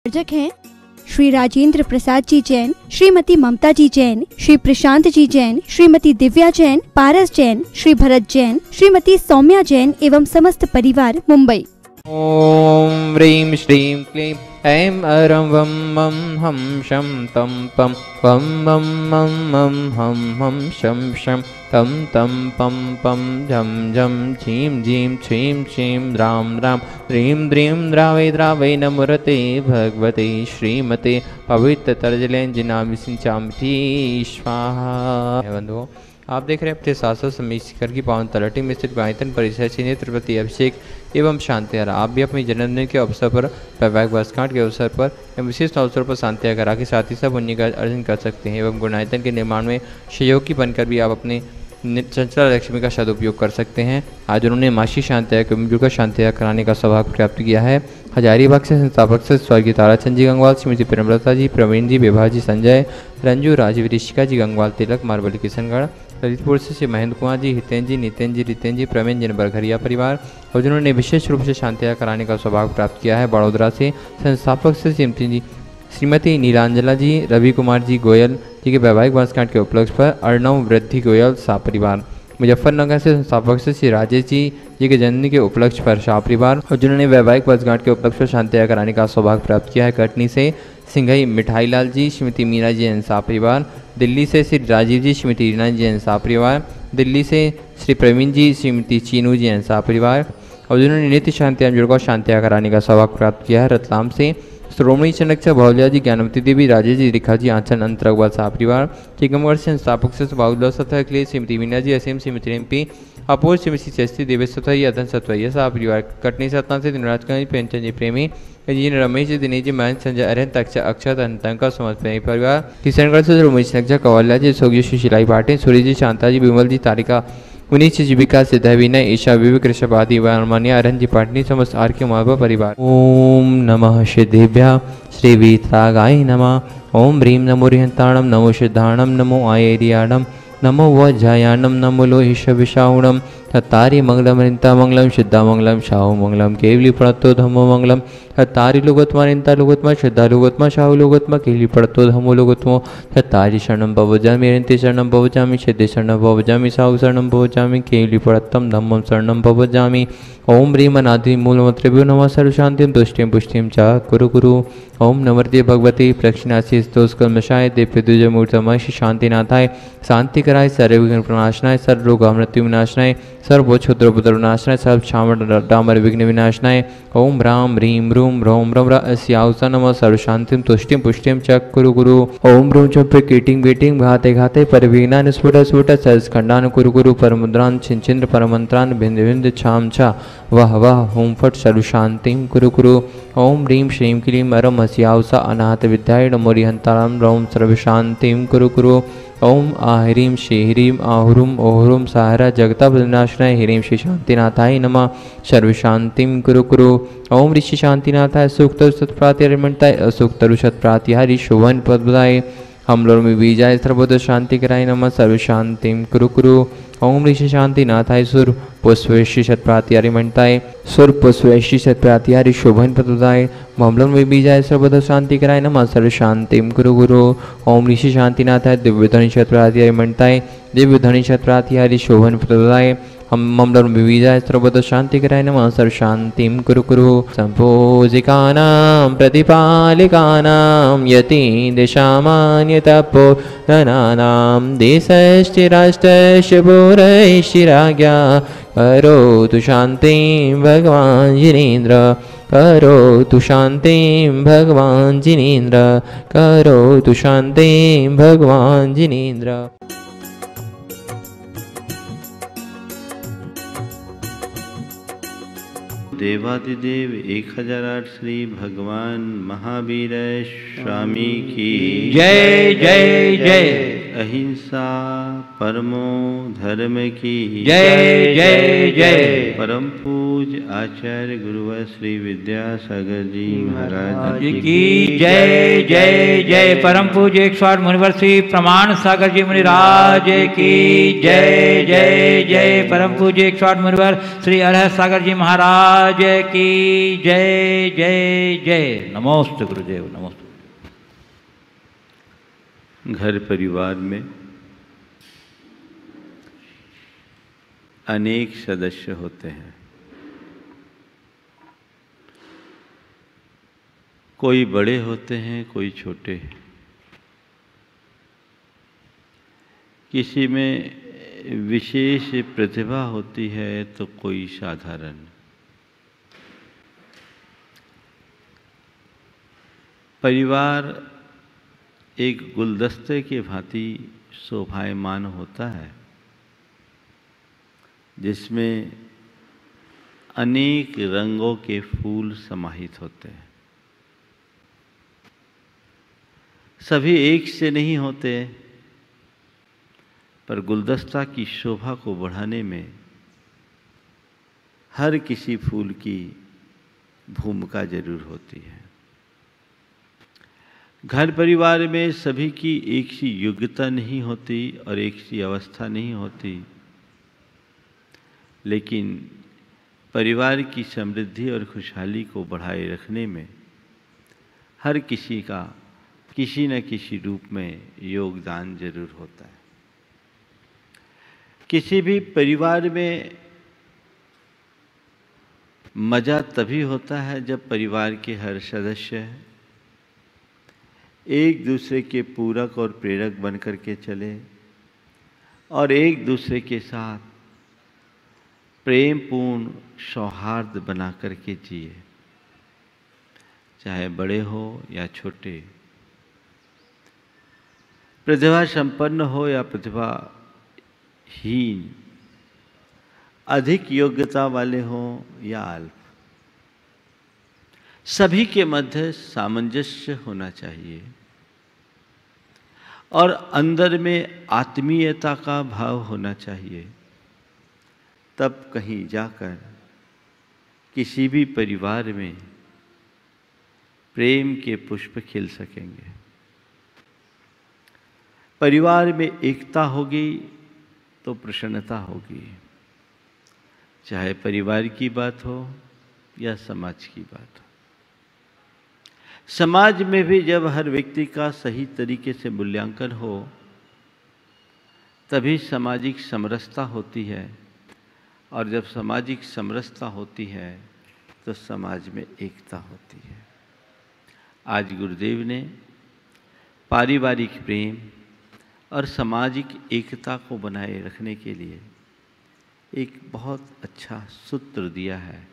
अर्जक हैं श्री राजेंद्र प्रसाद जी जैन, श्रीमती ममता जी जैन, श्री प्रशांत जी जैन, श्रीमती दिव्या जैन, पारस जैन, श्री भरत जैन, श्रीमती सौम्या जैन एवं समस्त परिवार मुंबई। ओम ह्रीं श्रीं क्लीं ऐं अरं वं मं हं शं तं पं वं मं मं मं हं हं शं शं तं तं पं पं झं झं झीं झीं छीं छीं द्रां द्रां ह्रीं द्रीं द्रावै द्रावै नमोरते भगवते श्रीमते पवित्रतरजलेंजिनाभिषिंचामि स्वाहा। बंधुओं, आप देख रहे हैं अपने शासक समीर शिखर की पावन तलहटी में स्थित गायत्री परिसर से नेत्रपति अभिषेक एवं शांतिहारा। आप भी अपनी जन्मदिन के अवसर पर, वैवाहिक वर्षगांठ के अवसर पर एवं विशेष अवसर पर शांतिहारा करा के साथ ही सब पुण्य का अर्जन कर सकते हैं एवं गुणायतन के निर्माण में सहयोगी बनकर भी आप अपने चंचला लक्ष्मी का सदुपयोग कर सकते हैं। आज उन्होंने मासी शांतिहारा कम्युनिटी का शांतिहारा कराने का सौभाग्य प्राप्त किया है। हजारीबाग से संस्थापक से स्वर्गीय ताराचंद जी गंगवाल, श्रीमती प्रेमलता जी, प्रवीण जी, विभा जी, संजय, रंजू, राजीव, ऋषिका जी गंगवाल, तिलक, मारबली, किशनगढ़, ललितपुर से महेंद्र कुमार जी, हितेंद्र जी, नितिन जी, रितेन जी, प्रवीण जी, बरघरिया परिवार और जिन्होंने विशेष रूप से शांतिहारा कराने का सौभाग्य प्राप्त किया है। बड़ोदरा से संस्थापक से श्रीमती नीलांजला जी, रवि कुमार जी गोयल जी के वैवाहिक वर्षगांठ के उपलक्ष्य पर अर्णव वृद्धि गोयल शाह परिवार। मुजफ्फरनगर से संस्थापक से श्री राजेश जी के जन्मदिन के उपलक्ष्य पर शाह परिवार और जिन्होंने वैवाहिक वर्षगांठ के उपलक्ष्य पर शांतिहारा कराने का सौभाग्य प्राप्त किया है। कटनी से सिंघई मिठाई लाल जी, श्रीमती मीना जी एन शाह परिवार। दिल्ली से श्री राजीव जी, श्रीमती रीना जी एन शाह परिवार। दिल्ली से श्री प्रवीण जी, श्रीमती चीनू जी एन शाह परिवार और जिन्होंने नित्य शांतिहारा जुड़ को शांतिहारा कराने का सौभाग्य प्राप्त किया है। रतलाम से श्रोमणी चनक भौलिया जी, ज्ञानवती देवी, राजेश जी, रेखा जी, आंचल अंतरगवाल शाह परिवार। टीकमगढ़ से संस्थापक से बाबूलाल सतह के लिए श्रीमती मीना जी, असीम, श्रीमती रिम्पी, अपूर्व, श्रीमती चेस्ती, देवेश सतही, अदन सतवैया शाह परिवार। कटनी सतना से दिनराजगंज प्रेमचंद जी प्रेमी, जी रमेश जी, दिनेश जी, महेंद्र, संजय, अरहंत, अक्षत, अंतंका, समस्त प्रेमी परिवार। किशनगढ़ से रमेश नक्जा, कवाल्या जी, सोगी, सुशीलाई पाटिल, सूर्य जी, शांता जी, विमल जी, तारिका, उन्नीस जीविका, सिद्धा, विनय, ईशा, विवेक, ऋषभ आदि वर्मानिया, अरहन जी, पाटनी, समस्त आर के महात्मा परिवार। ओम नमः सिद्धिभ्या श्री वीतरागाय नमः। ओम ह्रीं नमो रिहंताणम, नमो सिद्धाणम, नमो आयेरियाणम, नमो वज्रायाणम, नमो लोहिष विषाणम, तत्तारी मंगलम रिंता मंगलम, सिद्धा मंगलम, शाहु मंगलम, केवली पड़तो धमो मंगलम, तत्तारी लोगोत्मा रिंता लोगोत्मा, सिद्धा लोगोत्मा, शाहु लोगोत्मा, केवली पड़तो धमो लोगोत्मो, तत्तारी शरणम भवजामि, रिंति शरणम भवजामि, सिद्धि शरणम भवजामि, शाहु शरणम भवजामि, केवली पड़तम धम्मम शरणम भवजामि। ओम ह्रीं अनादि मूलमंत्रेभ्यो नमः सर्वशांतिं तुष्टिं पुष्टिं च कुरु कुरु। ओम नमर्ते भगवते प्रक्षिणासी स्तोष्कल्मषाय दिव्य द्विजमूर्तमय शांतिनाथाय, शांति कराय, सर्वविघ्न प्रणाशनाय, सर्वरोग मृत्यु विनाशनाय, सर्वोच्छुद्रपुत्र विनाशनाय, सर्व क्षाम डामर विघ्न विनाशनाय। ओम राम ह्रीं रूम ह्रौं ह्रम अस्याउसा नमः सर्वशांतिं तुष्टिं पुष्टिं च कुरु कुरु। ओम रूम चप्रे कीटिंग वेटिंग घाते घाते परविघ्नान् स्फुट स्फुट सहस्खंडान् कुरु कुरु परमुद्रान् छिंचिंद्र परमंत्रान् भिंद भिंद छाम छा वह वह होम फट सर्वशांतिं कुरु कुरु। ओम ह्रीं श्रीं क्लीं अरम हस्याउसा अनाहत विद्याय नमो रिहंताराम रौं सर्वशांतिं कुरु कुरु। ओम आह्रीं श्रीह्रीं आहुरुम ओहुरुम साहरा जगता विनाशनाय ह्रीं श्री शांतिनाथाय नमः सर्वशांतिं कुरु कुरु। ओम ऋषि शांतिनाथाय सुख तरु सत्प्रातिहारिमंताय असुख तरु सत्प्रातिहारी शोभन पदबदाय हम लोग में बीजाय सर्वोदय शांति कराय नमः सर्वशांतिं कुरु कुरु। ओम ऋषि शांतिनाथाय सुर पुष्पैषि सत्प्रातिहारिमंताय सुर पुष्पैषि सत्प्रातिहारी शोभन पदबदाय हम लोग में बीजाय सर्वोदय शांति कराय नमः सर्वशांतिं कुरु कुरु। ओम ऋषि शांतिनाथाय दिव्य धनि सत्प्रातिहारिमंताय दिव्य धनि सत्प्रातिहारी शोभन पदबदाय हम लोग में बीजाय सर्वोदय शांति कराय नमः सर्वशांतिं कुरु कुरु। संपूजिकानां प्रतिपालिकानां यतीन्द्रसामान्यतपो धनानां देशस्य राष्ट्रस्य पुरैश्च राज्ञा करोतु शान्तिं भगवान् जिनेन्द्र करोतु शान्तिं भगवान् जिनेन्द्र करोतु शान्तिं भगवान् जिनेन्द्र। देवादिदेव 1008 श्री भगवान महावीर स्वामी की जय जय जय। अहिंसा परमो धर्म की जय जय जय। परम पूज्य पूज्य आचार्य गुरुवर श्री विद्यासागर जी महाराज जी की जय जय जय। परम पूज्य 108 मुनिवर श्री प्रमाण सागर जी मुनिराज की जय जय जय। परम पूज्य 108 मुनिवर श्री अरहत सागर जी महाराज की जय जय जय। नमोस्तु गुरुदेव, नमोस्तु। घर परिवार में अनेक सदस्य होते हैं। कोई बड़े होते हैं, कोई छोटे। किसी में विशेष प्रतिभा होती है तो कोई साधारण। परिवार एक गुलदस्ते के भांति शोभायमान होता है, जिसमें अनेक रंगों के फूल समाहित होते हैं। सभी एक से नहीं होते, पर गुलदस्ता की शोभा को बढ़ाने में हर किसी फूल की भूमिका जरूर होती है। घर परिवार में सभी की एक सी योग्यता नहीं होती और एक सी अवस्था नहीं होती, लेकिन परिवार की समृद्धि और खुशहाली को बढ़ाए रखने में हर किसी का किसी न किसी रूप में योगदान जरूर होता है। किसी भी परिवार में मज़ा तभी होता है जब परिवार के हर सदस्य एक दूसरे के पूरक और प्रेरक बनकर के चले और एक दूसरे के साथ प्रेमपूर्ण सौहार्द बना करके जिए, चाहे बड़े हो या छोटे, प्रतिभा संपन्न हो या प्रतिभाहीन, अधिक योग्यता वाले हो या अल्प, सभी के मध्य सामंजस्य होना चाहिए और अंदर में आत्मीयता का भाव होना चाहिए। तब कहीं जाकर किसी भी परिवार में प्रेम के पुष्प खिल सकेंगे। परिवार में एकता होगी तो प्रसन्नता होगी, चाहे परिवार की बात हो या समाज की बात हो। समाज में भी जब हर व्यक्ति का सही तरीके से मूल्यांकन हो, तभी सामाजिक समरसता होती है, और जब सामाजिक समरसता होती है तो समाज में एकता होती है। आज गुरुदेव ने पारिवारिक प्रेम और सामाजिक एकता को बनाए रखने के लिए एक बहुत अच्छा सूत्र दिया है,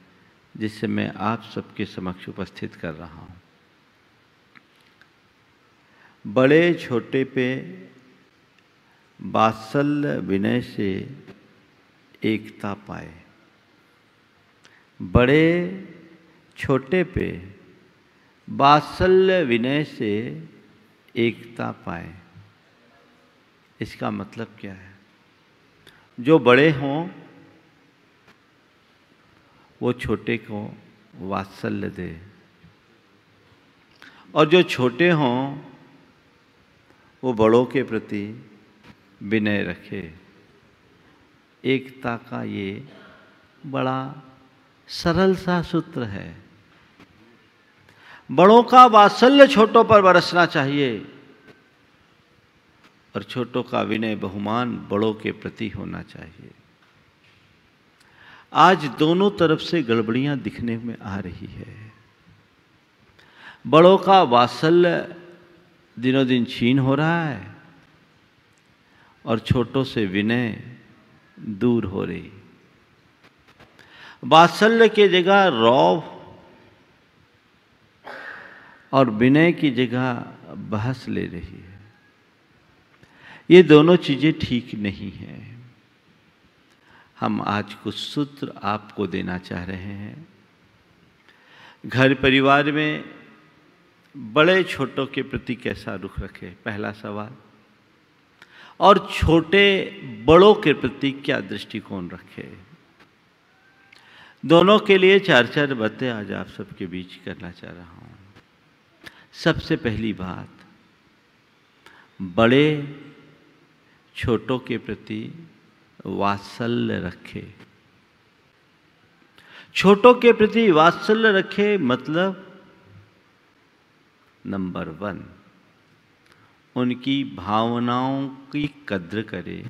जिसे मैं आप सबके समक्ष उपस्थित कर रहा हूँ। बड़े छोटे पे वात्सल्य विनय से एकता पाए। बड़े छोटे पे वात्सल्य विनय से एकता पाए। इसका मतलब क्या है? जो बड़े हों वो छोटे को वात्सल्य दे, और जो छोटे हों वो बड़ों के प्रति विनय रखे। एकता का ये बड़ा सरल सा सूत्र है। बड़ों का वात्सल्य छोटों पर बरसना चाहिए और छोटों का विनय बहुमान बड़ों के प्रति होना चाहिए। आज दोनों तरफ से गड़बड़ियां दिखने में आ रही है। बड़ों का वात्सल्य दिनों दिन छीन हो रहा है और छोटों से विनय दूर हो रही। वात्सल्य की जगह रौब और विनय की जगह बहस ले रही है। ये दोनों चीजें ठीक नहीं हैं। हम आज कुछ सूत्र आपको देना चाह रहे हैं। घर परिवार में बड़े छोटों के प्रति कैसा रुख रखे, पहला सवाल। और छोटे बड़ों के प्रति क्या दृष्टिकोण रखे, दोनों के लिए 4 बातें आज आप सबके बीच करना चाह रहा हूं। सबसे पहली बात, बड़े छोटों के प्रति वात्सल्य रखे। छोटों के प्रति वात्सल्य रखे मतलब नंबर 1, उनकी भावनाओं की कद्र करे।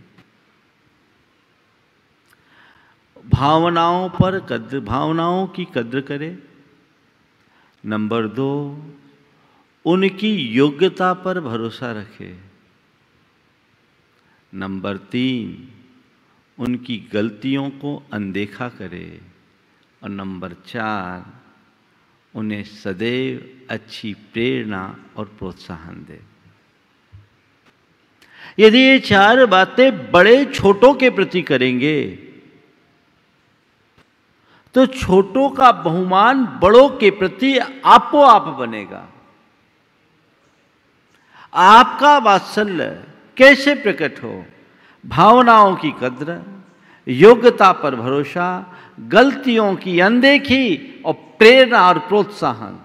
भावनाओं की कद्र करे। नंबर 2, उनकी योग्यता पर भरोसा रखे। नंबर 3, उनकी गलतियों को अनदेखा करे। और नंबर 4, उन्हें सदैव अच्छी प्रेरणा और प्रोत्साहन दे। यदि ये 4 बातें बड़े छोटों के प्रति करेंगे तो छोटों का बहुमान बड़ों के प्रति आपो आप बनेगा। आपका वात्सल्य कैसे प्रकट हो? भावनाओं की कद्र, योग्यता पर भरोसा, गलतियों की अनदेखी और प्रेरणा और प्रोत्साहन।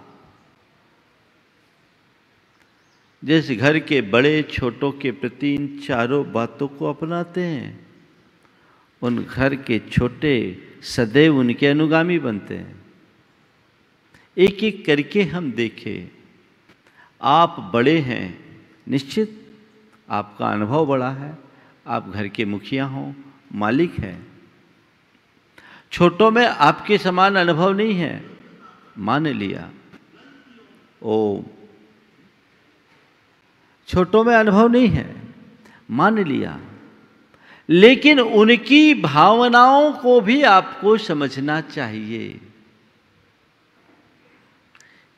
जिस घर के बड़े छोटों के प्रति इन 4 बातों को अपनाते हैं, उन घर के छोटे सदैव उनके अनुगामी बनते हैं। एक एक करके हम देखें। आप बड़े हैं, निश्चित आपका अनुभव बड़ा है, आप घर के मुखिया हों, मालिक हैं। छोटों में आपके समान अनुभव नहीं है, मान लिया। छोटों में अनुभव नहीं है, मान लिया, लेकिन उनकी भावनाओं को भी आपको समझना चाहिए।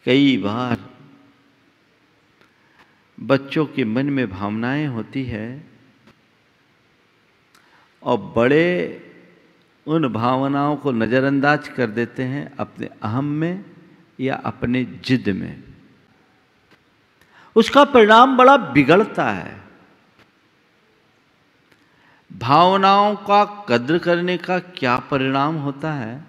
कई बार बच्चों के मन में भावनाएं होती है और बड़े उन भावनाओं को नज़रअंदाज कर देते हैं अपने अहम में या अपने जिद में। उसका परिणाम बड़ा बिगड़ता है। भावनाओं का कद्र करने का क्या परिणाम होता है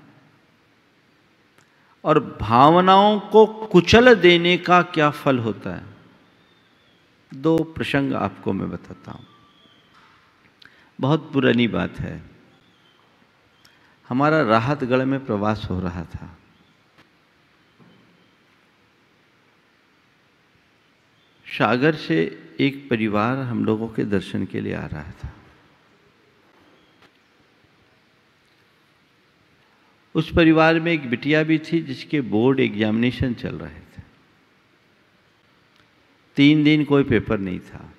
और भावनाओं को कुचल देने का क्या फल होता है? 2 प्रसंग आपको मैं बताता हूं। बहुत पुरानी बात है। हमारा राहतगढ़ में प्रवास हो रहा था। सागर से एक परिवार हम लोगों के दर्शन के लिए आ रहा था। उस परिवार में एक बिटिया भी थी जिसके बोर्ड एग्जामिनेशन चल रहे थे। 3 दिन कोई पेपर नहीं था।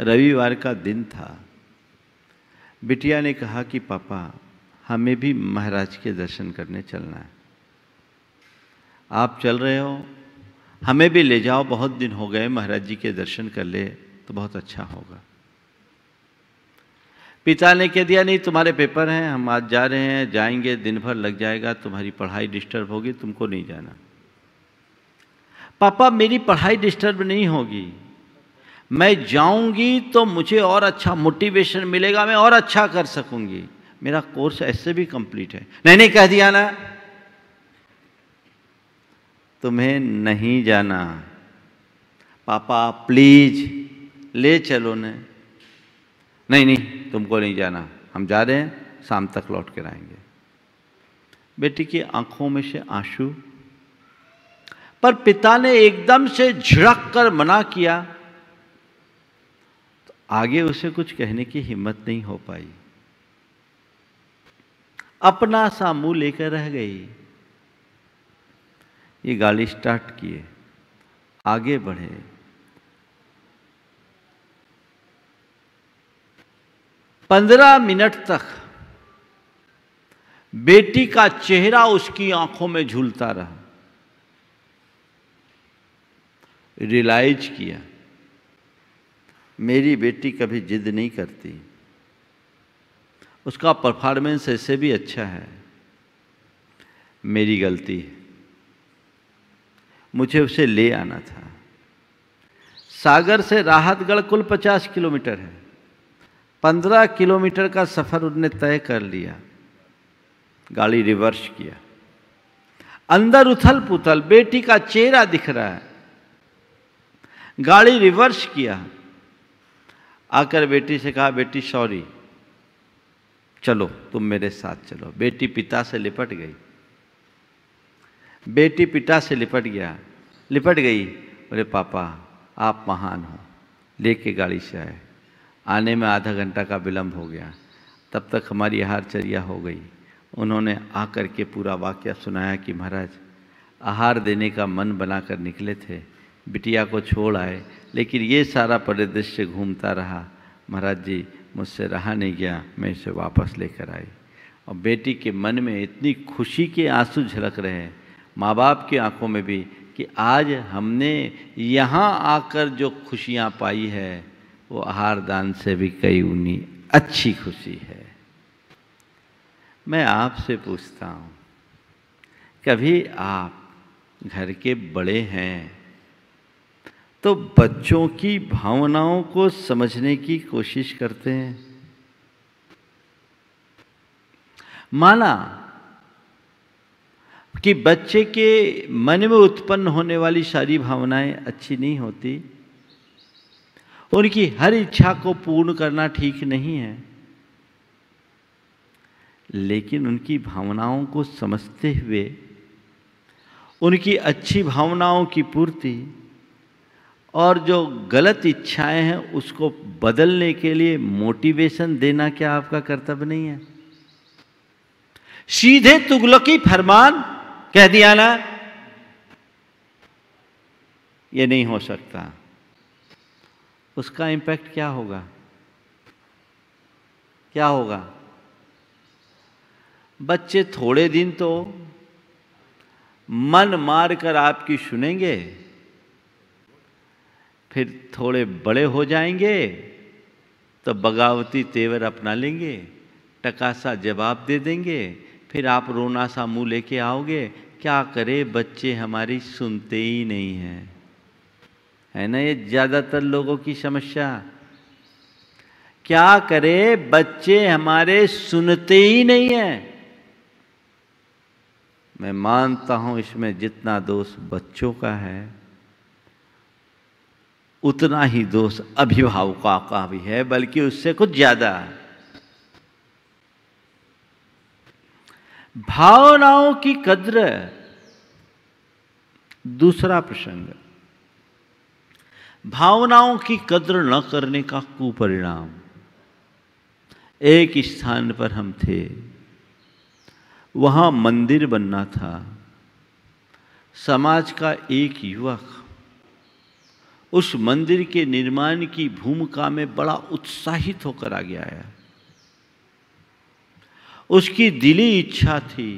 रविवार का दिन था। बिटिया ने कहा कि पापा, हमें भी महाराज के दर्शन करने चलना है। आप चल रहे हो, हमें भी ले जाओ, बहुत दिन हो गए, महाराज जी के दर्शन कर ले तो बहुत अच्छा होगा। पिता ने कह दिया, नहीं तुम्हारे पेपर हैं, हम आज जा रहे हैं, जाएंगे, दिन भर लग जाएगा, तुम्हारी पढ़ाई डिस्टर्ब होगी, तुमको नहीं जाना। पापा, मेरी पढ़ाई डिस्टर्ब नहीं होगी, मैं जाऊंगी तो मुझे और अच्छा मोटिवेशन मिलेगा, मैं और अच्छा कर सकूंगी, मेरा कोर्स ऐसे भी कंप्लीट है। नहीं कह दिया ना, तुम्हें नहीं जाना। पापा प्लीज ले चलो न। नहीं तुमको नहीं जाना, हम जा रहे हैं, शाम तक लौट कर आएंगे। बेटी की आंखों में से आंसू, पर पिता ने एकदम से झिड़क कर मना किया तो आगे उसे कुछ कहने की हिम्मत नहीं हो पाई। अपना सा मुंह लेकर रह गई। ये गाड़ी स्टार्ट किए, आगे बढ़े। पंद्रह मिनट तक बेटी का चेहरा उसकी आंखों में झूलता रहा। रियलाइज किया, मेरी बेटी कभी जिद नहीं करती, उसका परफॉर्मेंस ऐसे भी अच्छा है, मेरी गलती है, मुझे उसे ले आना था। सागर से राहतगढ़ कुल 50 किलोमीटर है। 15 किलोमीटर का सफ़र उन्होंने तय कर लिया। गाड़ी रिवर्स किया, अंदर उथल पुथल, बेटी का चेहरा दिख रहा है। गाड़ी रिवर्स किया, आकर बेटी से कहा, बेटी सॉरी, चलो तुम मेरे साथ चलो। बेटी पिता से लिपट गई, बेटी पिता से लिपट गई। बोले पापा आप महान हो, लेके गाड़ी से आए। आने में आधा घंटा का विलंब हो गया, तब तक हमारी आहारचर्या हो गई। उन्होंने आकर के पूरा वाकया सुनाया कि महाराज आहार देने का मन बनाकर निकले थे, बिटिया को छोड़ आए, लेकिन ये सारा परिदृश्य घूमता रहा। महाराज जी मुझसे रहा नहीं गया, मैं इसे वापस लेकर आई। और बेटी के मन में इतनी खुशी के आंसू झलक रहे हैं, माँ बाप की आंखों में भी, कि आज हमने यहाँ आकर जो खुशियाँ पाई है वो आहार दान से भी कई गुनी अच्छी खुशी है। मैं आपसे पूछता हूँ, कभी आप घर के बड़े हैं तो बच्चों की भावनाओं को समझने की कोशिश करते हैं? माना कि बच्चे के मन में उत्पन्न होने वाली सारी भावनाएं अच्छी नहीं होती, उनकी हर इच्छा को पूर्ण करना ठीक नहीं है, लेकिन उनकी भावनाओं को समझते हुए उनकी अच्छी भावनाओं की पूर्ति और जो गलत इच्छाएं हैं उसको बदलने के लिए मोटिवेशन देना क्या आपका कर्तव्य नहीं है? सीधे तुगलकी फरमान कह दिया ना, ये नहीं हो सकता, उसका इम्पैक्ट क्या होगा? क्या होगा? बच्चे थोड़े दिन तो मन मार कर आपकी सुनेंगे, फिर थोड़े बड़े हो जाएंगे तो बगावती तेवर अपना लेंगे, टकासा जवाब दे देंगे, फिर आप रोना सा मुंह लेके आओगे। क्या करे, बच्चे हमारी सुनते ही नहीं हैं, है ना? ये ज़्यादातर लोगों की समस्या। क्या करे, बच्चे हमारे सुनते ही नहीं हैं। मैं मानता हूं इसमें जितना दोष बच्चों का है उतना ही दोष अभिभावकों का भी है, बल्कि उससे कुछ ज्यादा। भावनाओं की कद्र, दूसरा प्रसंग, भावनाओं की कद्र न करने का कुपरिणाम। एक स्थान पर हम थे, वहां मंदिर बनना था। समाज का एक युवक उस मंदिर के निर्माण की भूमिका में बड़ा उत्साहित होकर आगे आया। उसकी दिली इच्छा थी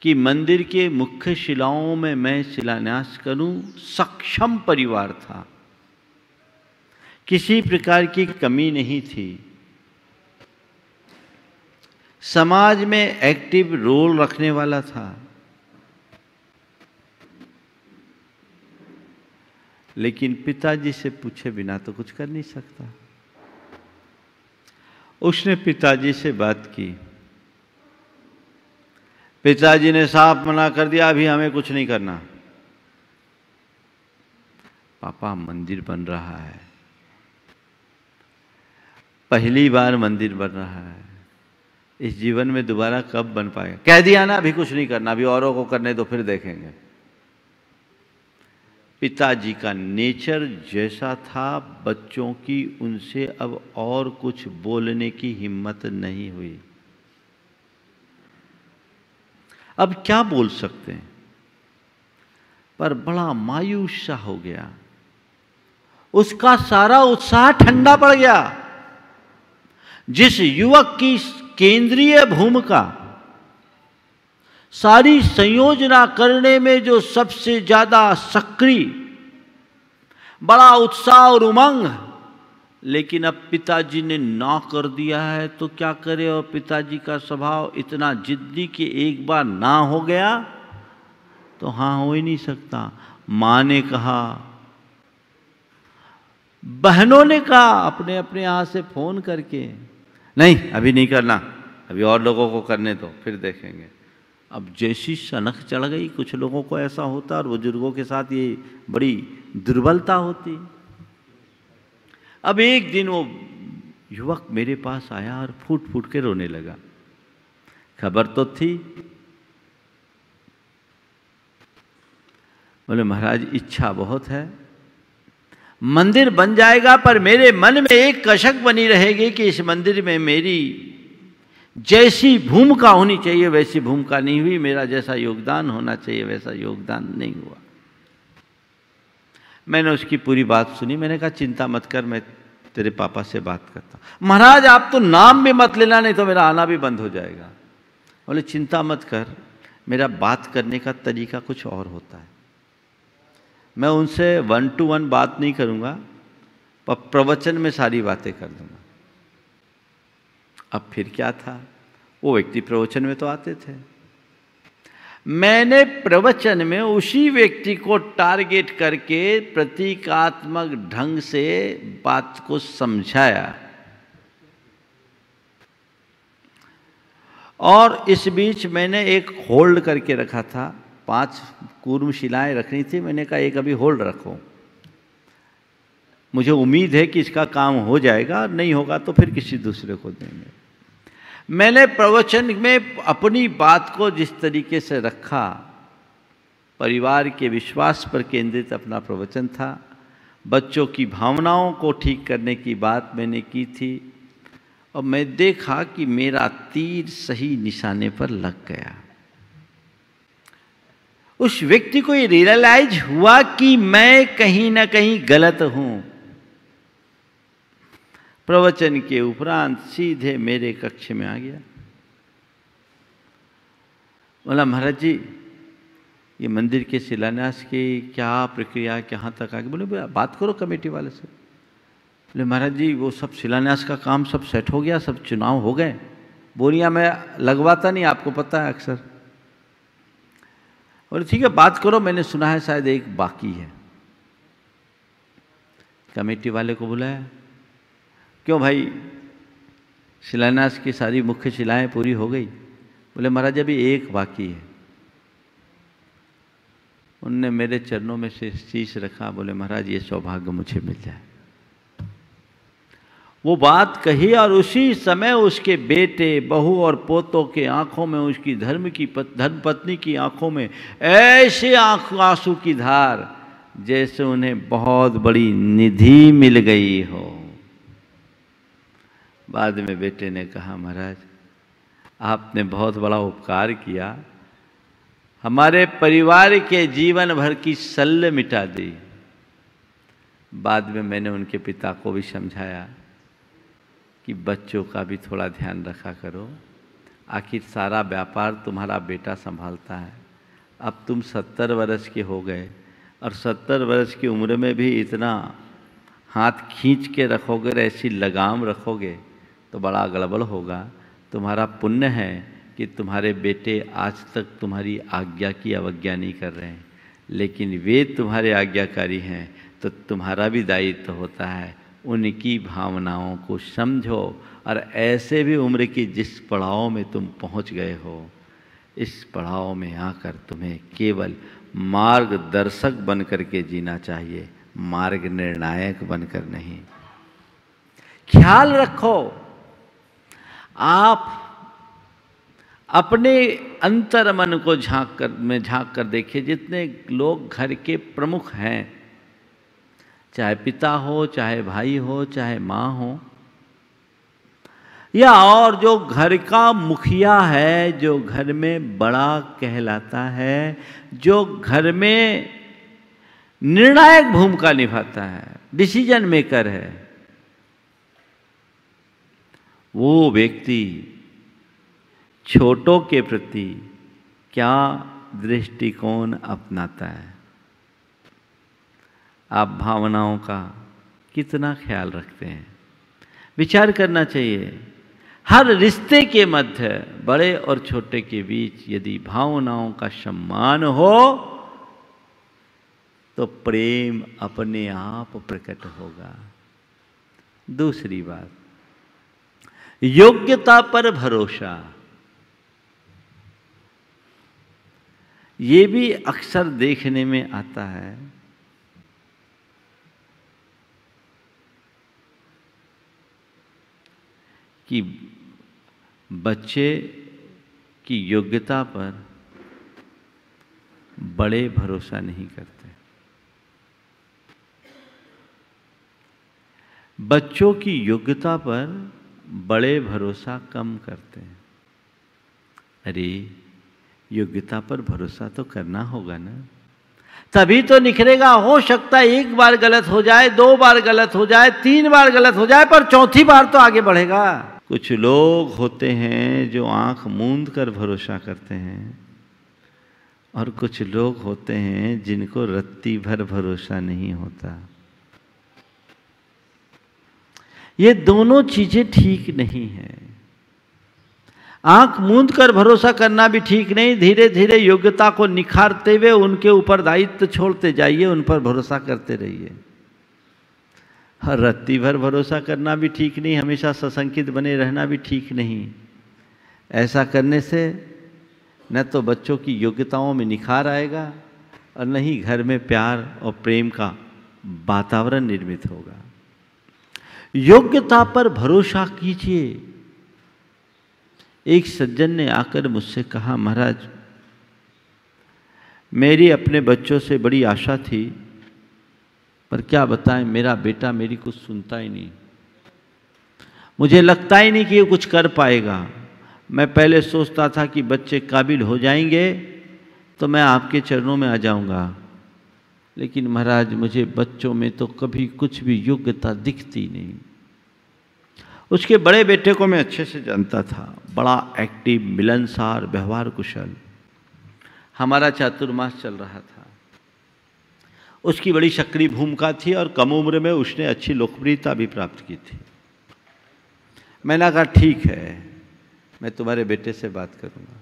कि मंदिर के मुख्य शिलाओं में मैं शिलान्यास करूं। सक्षम परिवार था, किसी प्रकार की कमी नहीं थी, समाज में एक्टिव रोल रखने वाला था। लेकिन पिताजी से पूछे बिना तो कुछ कर नहीं सकता। उसने पिताजी से बात की, पिताजी ने साफ मना कर दिया, अभी हमें कुछ नहीं करना। पापा मंदिर बन रहा है, पहली बार मंदिर बन रहा है, इस जीवन में दोबारा कब बन पाएगा? कह दिया ना अभी कुछ नहीं करना, अभी औरों को करने दो फिर देखेंगे। पिताजी का नेचर जैसा था, बच्चों की उनसे अब और कुछ बोलने की हिम्मत नहीं हुई। अब क्या बोल सकते हैं? पर बड़ा मायूस सा हो गया, उसका सारा उत्साह ठंडा पड़ गया। जिस युवक की केंद्रीय भूमिका सारी संयोजना करने में जो सबसे ज्यादा सक्रिय, बड़ा उत्साह और उमंग, लेकिन अब पिताजी ने ना कर दिया है तो क्या करे? और पिताजी का स्वभाव इतना जिद्दी कि एक बार ना हो गया तो हाँ हो ही नहीं सकता। माँ ने कहा, बहनों ने कहा अपने अपने यहाँ से फोन करके, नहीं अभी नहीं करना, अभी और लोगों को करने दो, फिर देखेंगे। अब जैसी सनक चढ़ गई, कुछ लोगों को ऐसा होता है और बुजुर्गों के साथ ये बड़ी दुर्बलता होती। अब एक दिन वो युवक मेरे पास आया और फूट फूट के रोने लगा। खबर तो थी। बोले महाराज इच्छा बहुत है, मंदिर बन जाएगा, पर मेरे मन में एक कसक बनी रहेगी कि इस मंदिर में मेरी जैसी भूमिका होनी चाहिए वैसी भूमिका नहीं हुई, मेरा जैसा योगदान होना चाहिए वैसा योगदान नहीं हुआ। मैंने उसकी पूरी बात सुनी। मैंने कहा चिंता मत कर, मैं तेरे पापा से बात करता हूं। महाराज आप तो नाम भी मत लेना, नहीं तो मेरा आना भी बंद हो जाएगा। बोले चिंता मत कर, मेरा बात करने का तरीका कुछ और होता है। मैं उनसे 1 to 1 बात नहीं करूंगा, पर प्रवचन में सारी बातें कर दूंगा। अब फिर क्या था, वो व्यक्ति प्रवचन में तो आते थे। मैंने प्रवचन में उसी व्यक्ति को टारगेट करके प्रतीकात्मक ढंग से बात को समझाया। और इस बीच मैंने एक होल्ड करके रखा था, 5 कूर्म शिलाएं रखनी थी। मैंने कहा एक अभी होल्ड रखो, मुझे उम्मीद है कि इसका काम हो जाएगा, नहीं होगा तो फिर किसी दूसरे को देंगे। मैंने प्रवचन में अपनी बात को जिस तरीके से रखा, परिवार के विश्वास पर केंद्रित अपना प्रवचन था। बच्चों की भावनाओं को ठीक करने की बात मैंने की थी, और मैं देखा कि मेरा तीर सही निशाने पर लग गया। उस व्यक्ति को ये रियलाइज हुआ कि मैं कहीं ना कहीं गलत हूं। प्रवचन के उपरांत सीधे मेरे कक्ष में आ गया। बोला महाराज जी ये मंदिर के शिलान्यास की क्या प्रक्रिया कहाँ तक आ गई? बोले बात करो कमेटी वाले से। बोले महाराज जी वो सब शिलान्यास का काम सब सेट हो गया, सब चुनाव हो गए। बोरियां मैं लगवाता नहीं, आपको पता है अक्सर। बोले ठीक है बात करो, मैंने सुना है शायद एक बाकी है। कमेटी वाले को बुलाया। क्यों भाई शिलान्यास की सारी मुख्य शिलाएं पूरी हो गई? बोले महाराज अभी एक बाकी है। उनने मेरे चरणों में से शीश रखा। बोले महाराज ये सौभाग्य मुझे मिल जाए। वो बात कही और उसी समय उसके बेटे बहू और पोतों के आंखों में, उसकी धर्मपत्नी की आंखों में ऐसे आंसू की धार जैसे उन्हें बहुत बड़ी निधि मिल गई हो। बाद में बेटे ने कहा महाराज आपने बहुत बड़ा उपकार किया, हमारे परिवार के जीवन भर की सल्ले मिटा दी। बाद में मैंने उनके पिता को भी समझाया कि बच्चों का भी थोड़ा ध्यान रखा करो, आखिर सारा व्यापार तुम्हारा बेटा संभालता है। अब तुम 70 वर्ष के हो गए और 70 वर्ष की उम्र में भी इतना हाथ खींच के रखोगे, ऐसी लगाम रखोगे तो बड़ा गड़बड़ होगा। तुम्हारा पुण्य है कि तुम्हारे बेटे आज तक तुम्हारी आज्ञा की अवज्ञा नहीं कर रहे हैं, लेकिन वे तुम्हारे आज्ञाकारी हैं तो तुम्हारा भी दायित्व होता है उनकी भावनाओं को समझो। और ऐसे भी उम्र की जिस पड़ाव में तुम पहुंच गए हो, इस पड़ाव में आकर तुम्हें केवल मार्गदर्शक बन करके जीना चाहिए, मार्ग निर्णायक बनकर नहीं। ख्याल रखो, आप अपने अंतर मन को झांक कर देखिए। जितने लोग घर के प्रमुख हैं, चाहे पिता हो, चाहे भाई हो, चाहे माँ हो, या और जो घर का मुखिया है, जो घर में बड़ा कहलाता है, जो घर में निर्णायक भूमिका निभाता है, डिसीजन मेकर है, वो व्यक्ति छोटों के प्रति क्या दृष्टिकोण अपनाता है? आप भावनाओं का कितना ख्याल रखते हैं? विचार करना चाहिए। हर रिश्ते के मध्य, बड़े और छोटे के बीच यदि भावनाओं का सम्मान हो तो प्रेम अपने आप प्रकट होगा। दूसरी बात, योग्यता पर भरोसा, ये भी अक्सर देखने में आता है। कि बच्चे की योग्यता पर बड़े भरोसा नहीं करते। बच्चों की योग्यता पर बड़े भरोसा कम करते हैं। अरे योग्यता पर भरोसा तो करना होगा ना, तभी तो निखरेगा। हो सकता है एक बार गलत हो जाए, 2 बार गलत हो जाए, 3 बार गलत हो जाए, पर चौथी बार तो आगे बढ़ेगा। कुछ लोग होते हैं जो आंख मूंद कर भरोसा करते हैं, और कुछ लोग होते हैं जिनको रत्ती भर भरोसा नहीं होता। ये दोनों चीजें ठीक नहीं है। आंख मूंद कर भरोसा करना भी ठीक नहीं। धीरे धीरे योग्यता को निखारते हुए उनके ऊपर दायित्व छोड़ते जाइए, उन पर भरोसा करते रहिए। हर रत्ती भर भरोसा करना भी ठीक नहीं, हमेशा सशंकित बने रहना भी ठीक नहीं। ऐसा करने से न तो बच्चों की योग्यताओं में निखार आएगा और न ही घर में प्यार और प्रेम का वातावरण निर्मित होगा। योग्यता पर भरोसा कीजिए। एक सज्जन ने आकर मुझसे कहा, महाराज मेरी अपने बच्चों से बड़ी आशा थी, पर क्या बताएं मेरा बेटा मेरी कुछ सुनता ही नहीं। मुझे लगता ही नहीं कि ये कुछ कर पाएगा। मैं पहले सोचता था कि बच्चे काबिल हो जाएंगे तो मैं आपके चरणों में आ जाऊंगा, लेकिन महाराज मुझे बच्चों में तो कभी कुछ भी योग्यता दिखती नहीं। उसके बड़े बेटे को मैं अच्छे से जानता था, बड़ा एक्टिव, मिलनसार, व्यवहार कुशल। हमारा चातुर्मास चल रहा था। उसकी बड़ी सक्रिय भूमिका थी और कम उम्र में उसने अच्छी लोकप्रियता भी प्राप्त की थी। मैंने कहा ठीक है, मैं तुम्हारे बेटे से बात करूंगा।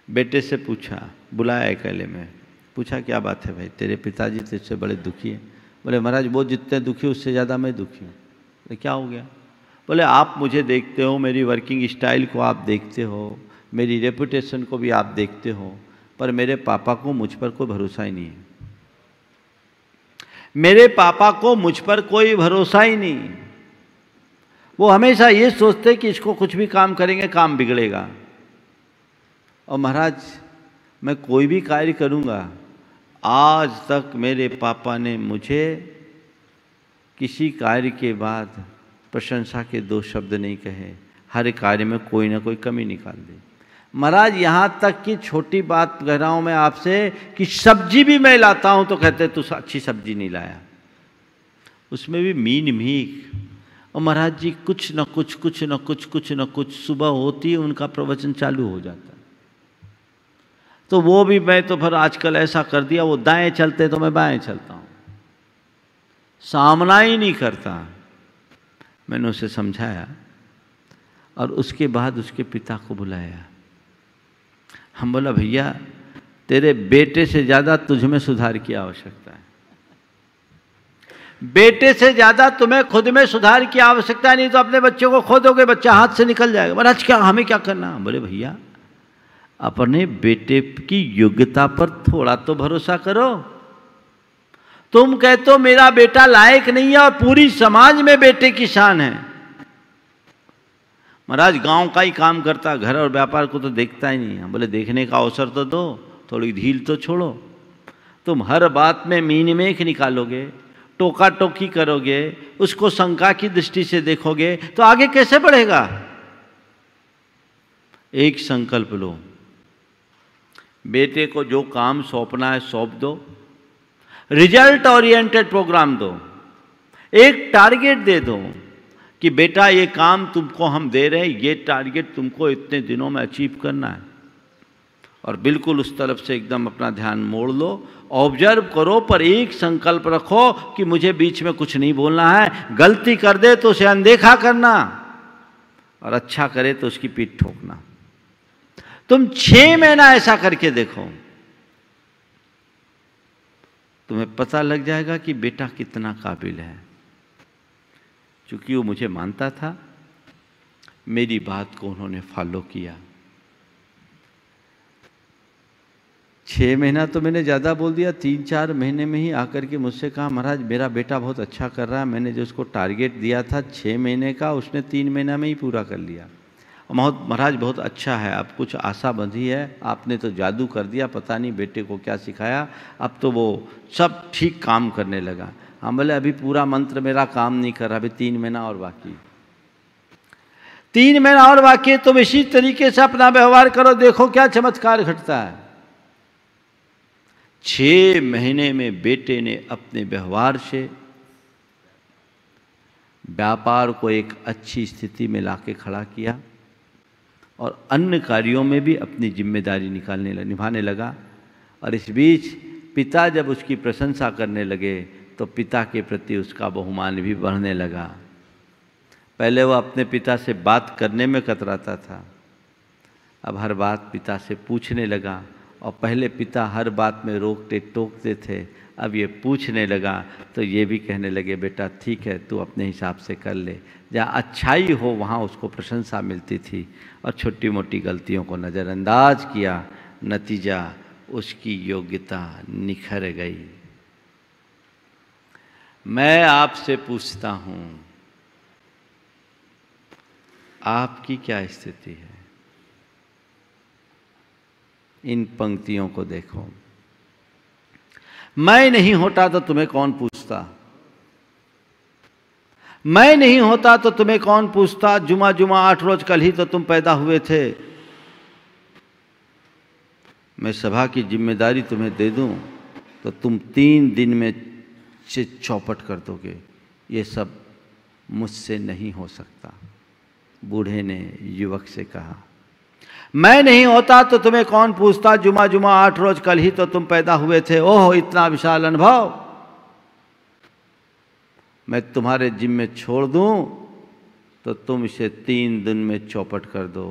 बेटे से पूछा, बुलाया अकेले में, पूछा क्या बात है भाई, तेरे पिताजी तुझसे बड़े दुखी हैं। बोले महाराज वो जितने दुखी उससे ज़्यादा मैं दुखी हूँ। बोले क्या हो गया? बोले आप मुझे देखते हो, मेरी वर्किंग स्टाइल को आप देखते हो, मेरी रेपुटेशन को भी आप देखते हो, पर मेरे पापा को मुझ पर कोई भरोसा ही नहीं है। मेरे पापा को मुझ पर कोई भरोसा ही नहीं। वो हमेशा ये सोचते कि इसको कुछ भी काम करेंगे काम बिगड़ेगा। और महाराज मैं कोई भी कार्य करूँगा, आज तक मेरे पापा ने मुझे किसी कार्य के बाद प्रशंसा के 2 शब्द नहीं कहे। हर कार्य में कोई ना कोई कमी निकाल दी। महाराज यहाँ तक कि छोटी बात कह रहा हूँ मैं आपसे कि सब्जी भी मैं लाता हूँ तो कहते तू अच्छी सब्जी नहीं लाया, उसमें भी मीन मीक। और महाराज जी कुछ न कुछ सुबह होती है उनका प्रवचन चालू हो जाता है। तो वो भी मैं तो फिर आजकल ऐसा कर दिया, वो दाएं चलते तो मैं बाएं चलता हूँ, सामना ही नहीं करता। मैंने उसे समझाया और उसके बाद उसके पिता को बुलाया। हम बोला भैया तेरे बेटे से ज़्यादा तुझ में सुधार की आवश्यकता है। बेटे से ज़्यादा तुम्हें खुद में सुधार की आवश्यकता है, नहीं तो अपने बच्चों को खो दोगे, बच्चा हाथ से निकल जाएगा। महाराज क्या हमें क्या करना? बोले भैया अपने बेटे की योग्यता पर थोड़ा तो भरोसा करो। तुम कहते हो मेरा बेटा लायक नहीं है और पूरी समाज में बेटे की शान है। महाराज गांव का ही काम करता, घर और व्यापार को तो देखता ही नहीं है। बोले देखने का अवसर तो दो, थोड़ी ढील तो छोड़ो। तुम हर बात में मीन मेख निकालोगे, टोका टोकी करोगे, उसको शंका की दृष्टि से देखोगे तो आगे कैसे बढ़ेगा? एक संकल्प लो, बेटे को जो काम सौंपना है सौंप दो, रिजल्ट ओरिएंटेड प्रोग्राम दो, एक टारगेट दे दो कि बेटा ये काम तुमको हम दे रहे हैं, ये टारगेट तुमको इतने दिनों में अचीव करना है। और बिल्कुल उस तरफ से एकदम अपना ध्यान मोड़ लो, ऑब्जर्व करो, पर एक संकल्प रखो कि मुझे बीच में कुछ नहीं बोलना है। गलती कर दे तो उसे अनदेखा करना और अच्छा करे तो उसकी पीठ ठोकना। तुम 6 महीना ऐसा करके देखो, तुम्हें पता लग जाएगा कि बेटा कितना काबिल है। क्योंकि वो मुझे मानता था, मेरी बात को उन्होंने फॉलो किया। 6 महीना तो मैंने ज़्यादा बोल दिया, 3-4 महीने में ही आकर के मुझसे कहा, महाराज मेरा बेटा बहुत अच्छा कर रहा है, मैंने जो उसको टारगेट दिया था 6 महीने का, उसने 3 महीना में ही पूरा कर लिया। महाराज बहुत अच्छा है, अब कुछ आशा बंधी है, आपने तो जादू कर दिया, पता नहीं बेटे को क्या सिखाया, अब तो वो सब ठीक काम करने लगा। हम बोले अभी पूरा मंत्र मेरा काम नहीं कर रहा, अभी 3 महीना और बाकी, 3 महीना और बाकी, तुम इसी तरीके से अपना व्यवहार करो, देखो क्या चमत्कार घटता है। 6 महीने में बेटे ने अपने व्यवहार से व्यापार को एक अच्छी स्थिति में लाके खड़ा किया और अन्य कार्यों में भी अपनी जिम्मेदारी निभाने लगा। और इस बीच पिता जब उसकी प्रशंसा करने लगे तो पिता के प्रति उसका बहुमान भी बढ़ने लगा। पहले वो अपने पिता से बात करने में कतराता था, अब हर बात पिता से पूछने लगा। और पहले पिता हर बात में रोकते टोकते थे, अब ये पूछने लगा तो ये भी कहने लगे बेटा ठीक है, तू अपने हिसाब से कर ले। जहाँ अच्छाई हो वहाँ उसको प्रशंसा मिलती थी और छोटी मोटी गलतियों को नज़रअंदाज किया, नतीजा उसकी योग्यता निखर गई। मैं आपसे पूछता हूँ, आपकी क्या स्थिति है? इन पंक्तियों को देखो। मैं नहीं होता तो तुम्हें कौन पूछता, मैं नहीं होता तो तुम्हें कौन पूछता, जुमा जुमा 8 रोज कल ही तो तुम पैदा हुए थे। मैं सभा की जिम्मेदारी तुम्हें दे दूं तो तुम 3 दिन में चौपट कर दोगे, ये सब मुझसे नहीं हो सकता। बूढ़े ने युवक से कहा, मैं नहीं होता तो तुम्हें कौन पूछता, जुमा जुमा 8 रोज कल ही तो तुम पैदा हुए थे। ओह इतना विशाल अनुभव मैं तुम्हारे जिम्मे छोड़ दूं तो तुम इसे 3 दिन में चौपट कर दो,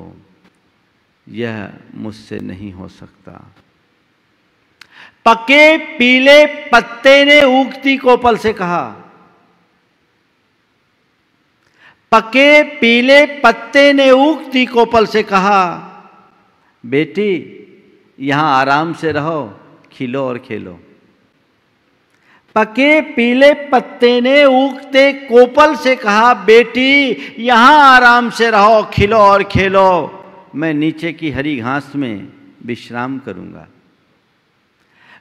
यह मुझसे नहीं हो सकता। पके पीले पत्ते ने उगती कोपल से कहा, पके पीले पत्ते ने उगती कोपल से कहा, बेटी यहां आराम से रहो, खिलो और खेलो। पके पीले पत्ते ने उगते कोपल से कहा, बेटी यहां आराम से रहो, खिलो और खेलो, मैं नीचे की हरी घास में विश्राम करूंगा,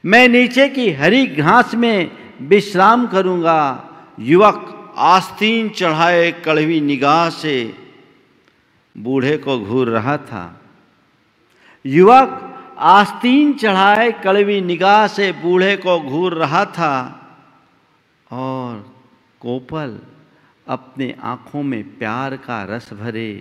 मैं नीचे की हरी घास में विश्राम करूंगा। युवक आस्तीन चढ़ाए कड़वी निगाह से बूढ़े को घूर रहा था। युवक आस्तीन चढ़ाए कड़वी निगाह से बूढ़े को घूर रहा था और कोपल अपने आंखों में प्यार का रस भरे,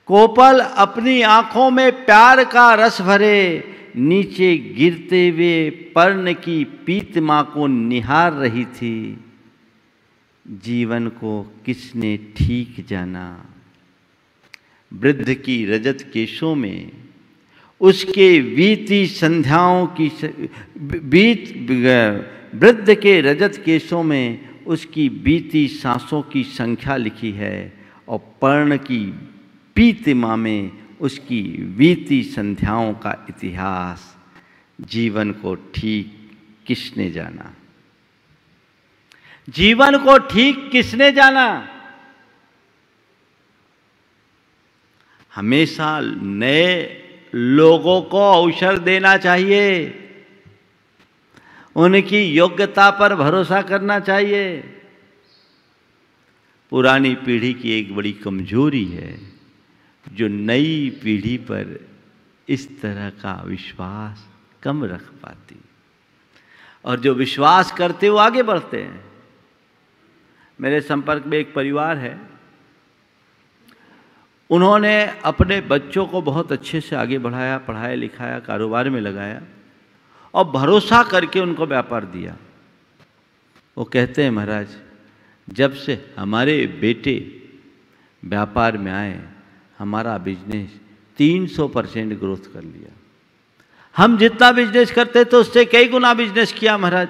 कोपल अपनी आंखों में प्यार का रस भरे नीचे गिरते हुए पर्ण की पीतमा को निहार रही थी। जीवन को किसने ठीक जाना, वृद्ध की रजत केशों में उसके बीती संध्याओं की वृद्ध के रजत केशों में उसकी बीती सांसों की संख्या लिखी है और पर्ण की पीतिमा में उसकी बीती संध्याओं का इतिहास। जीवन को ठीक किसने जाना, जीवन को ठीक किसने जाना। हमेशा नए लोगों को अवसर देना चाहिए, उनकी योग्यता पर भरोसा करना चाहिए। पुरानी पीढ़ी की एक बड़ी कमजोरी है जो नई पीढ़ी पर इस तरह का विश्वास कम रख पाती, और जो विश्वास करते वो आगे बढ़ते हैं। मेरे संपर्क में एक परिवार है, उन्होंने अपने बच्चों को बहुत अच्छे से आगे बढ़ाया, पढ़ाया लिखाया, कारोबार में लगाया और भरोसा करके उनको व्यापार दिया। वो कहते हैं महाराज, जब से हमारे बेटे व्यापार में आए हमारा बिजनेस 300% ग्रोथ कर लिया। हम जितना बिजनेस करते थे उससे कई गुना बिजनेस किया महाराज।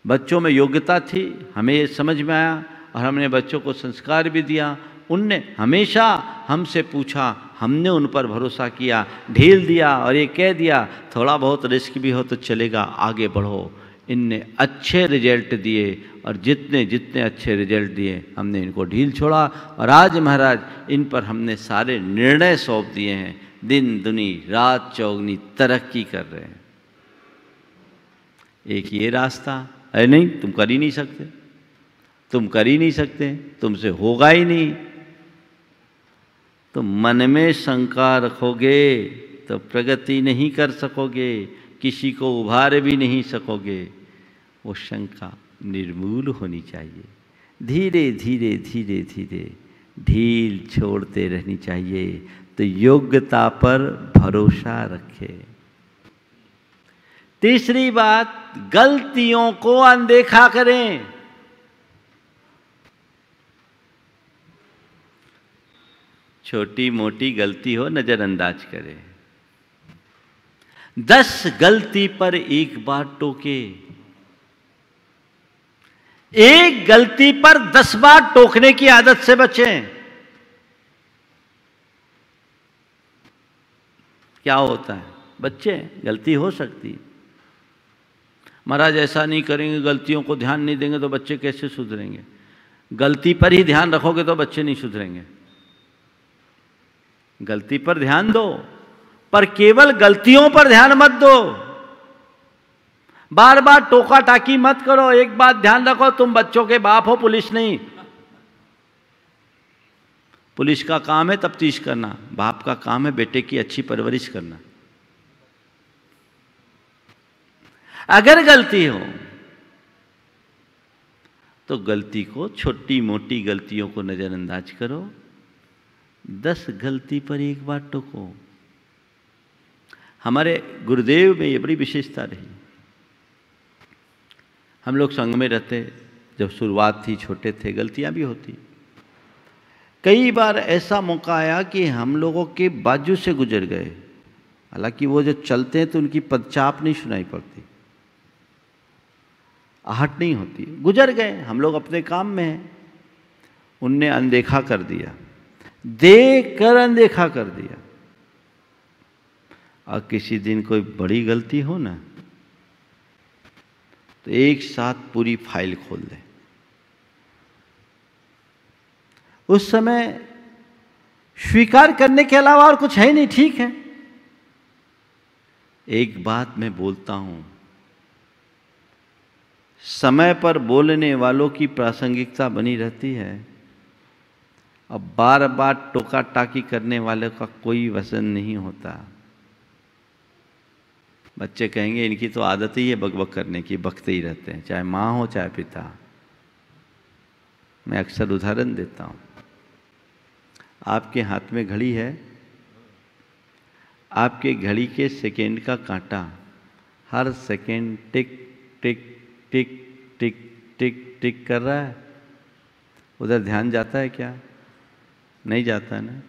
बच्चों में योग्यता थी, हमें ये समझ में आया और हमने बच्चों को संस्कार भी दिया, उनने हमेशा हमसे पूछा, हमने उन पर भरोसा किया, ढील दिया और ये कह दिया थोड़ा बहुत रिस्क भी हो तो चलेगा, आगे बढ़ो। इनने अच्छे रिजल्ट दिए और जितने जितने अच्छे रिजल्ट दिए हमने इनको ढील छोड़ा और आज महाराज इन पर हमने सारे निर्णय सौंप दिए हैं। दिन दुनी रात चौगनी तरक्की कर रहे हैं। एक ये रास्ता है, नहीं तुम कर ही नहीं सकते, तुम कर ही नहीं सकते, तुमसे होगा ही नहीं। तो मन में शंका रखोगे तो प्रगति नहीं कर सकोगे, किसी को उभार भी नहीं सकोगे। वो शंका निर्मूल होनी चाहिए। धीरे धीरे धीरे धीरे ढील छोड़ते रहनी चाहिए। तो योग्यता पर भरोसा रखे। तीसरी बात, गलतियों को अनदेखा करें। छोटी मोटी गलती हो नजरअंदाज करें। 10 गलती पर एक बार टोके। एक गलती पर 10 बार टोकने की आदत से बचें। क्या होता है, बच्चे गलती हो सकती। महाराज ऐसा नहीं करेंगे, गलतियों को ध्यान नहीं देंगे तो बच्चे कैसे सुधरेंगे? गलती पर ही ध्यान रखोगे तो बच्चे नहीं सुधरेंगे। गलती पर ध्यान दो, पर केवल गलतियों पर ध्यान मत दो। बार बार टोका टाकी मत करो। एक बात ध्यान रखो, तुम बच्चों के बाप हो, पुलिस नहीं। पुलिस का काम है तफ्तीश करना, बाप का काम है बेटे की अच्छी परवरिश करना। अगर गलती हो तो गलती को, छोटी मोटी गलतियों को नजरअंदाज करो। 10 गलती पर एक बार टोको। हमारे गुरुदेव में ये बड़ी विशेषता रही। हम लोग संघ में रहते, जब शुरुआत थी, छोटे थे, गलतियां भी होती। कई बार ऐसा मौका आया कि हम लोगों के बाजू से गुजर गए। हालांकि वो जो चलते हैं तो उनकी पदचाप नहीं सुनाई पड़ती, आहट नहीं होती, गुजर गए, हम लोग अपने काम में हैं। उनने अनदेखा कर दिया, देख कर अनदेखा कर दिया। और किसी दिन कोई बड़ी गलती हो ना तो एक साथ पूरी फाइल खोल दे। उस समय स्वीकार करने के अलावा और कुछ है नहीं, ठीक है। एक बात मैं बोलता हूं, समय पर बोलने वालों की प्रासंगिकता बनी रहती है। अब बार बार टोका टाकी करने वाले का कोई वजन नहीं होता। बच्चे कहेंगे इनकी तो आदत ही है बकबक करने की, बकते ही रहते हैं, चाहे माँ हो चाहे पिता। मैं अक्सर उदाहरण देता हूँ। आपके हाथ में घड़ी है, आपके घड़ी के सेकेंड का कांटा हर सेकेंड टिक टिक टिक टिक टिक टिक कर रहा है। उधर ध्यान जाता है क्या? नहीं जाता ना।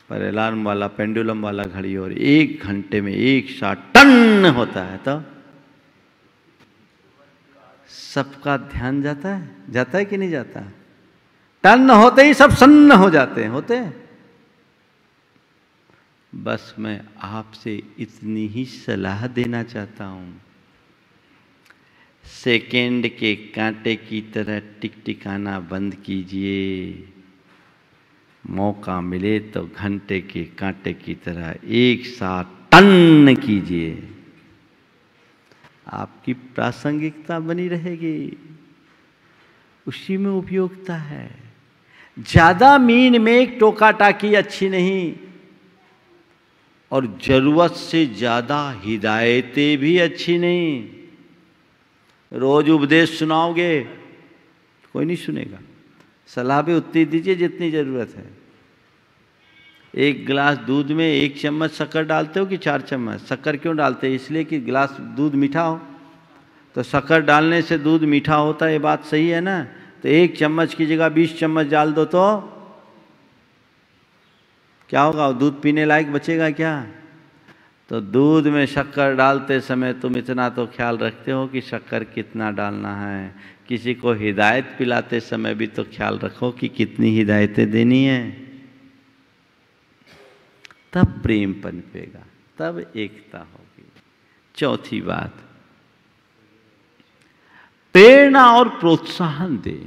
पर अलार्म वाला, पेंडुलम वाला घड़ी और 1 घंटे में एक साथ टन होता है तो सबका ध्यान जाता है कि नहीं जाता? टन होते ही सब सन्न हो जाते हैं, होते हैं। बस मैं आपसे इतनी ही सलाह देना चाहता हूं, सेकेंड के कांटे की तरह टिकटिकाना बंद कीजिए। मौका मिले तो घंटे के कांटे की तरह एक साथ टन कीजिए। आपकी प्रासंगिकता बनी रहेगी, उसी में उपयोगिता है। ज्यादा मीन में एक टोका टाकी अच्छी नहीं, और जरूरत से ज्यादा हिदायतें भी अच्छी नहीं। रोज उपदेश सुनाओगे कोई नहीं सुनेगा। सलाह भी उतनी दीजिए जितनी जरूरत है। 1 गिलास दूध में 1 चम्मच शक्कर डालते हो कि 4 चम्मच? शक्कर क्यों डालते हैं? इसलिए कि गिलास दूध मीठा हो। तो शक्कर डालने से दूध मीठा होता है, ये बात सही है ना? तो 1 चम्मच की जगह 20 चम्मच डाल दो तो क्या होगा? दूध पीने लायक बचेगा क्या? तो दूध में शक्कर डालते समय तुम इतना तो ख्याल रखते हो कि शक्कर कितना डालना है। किसी को हिदायत पिलाते समय भी तो ख्याल रखो कि कितनी हिदायतें देनी है। तब प्रेम पनपेगा, तब एकता होगी। चौथी बात, प्रेरणा और प्रोत्साहन दे,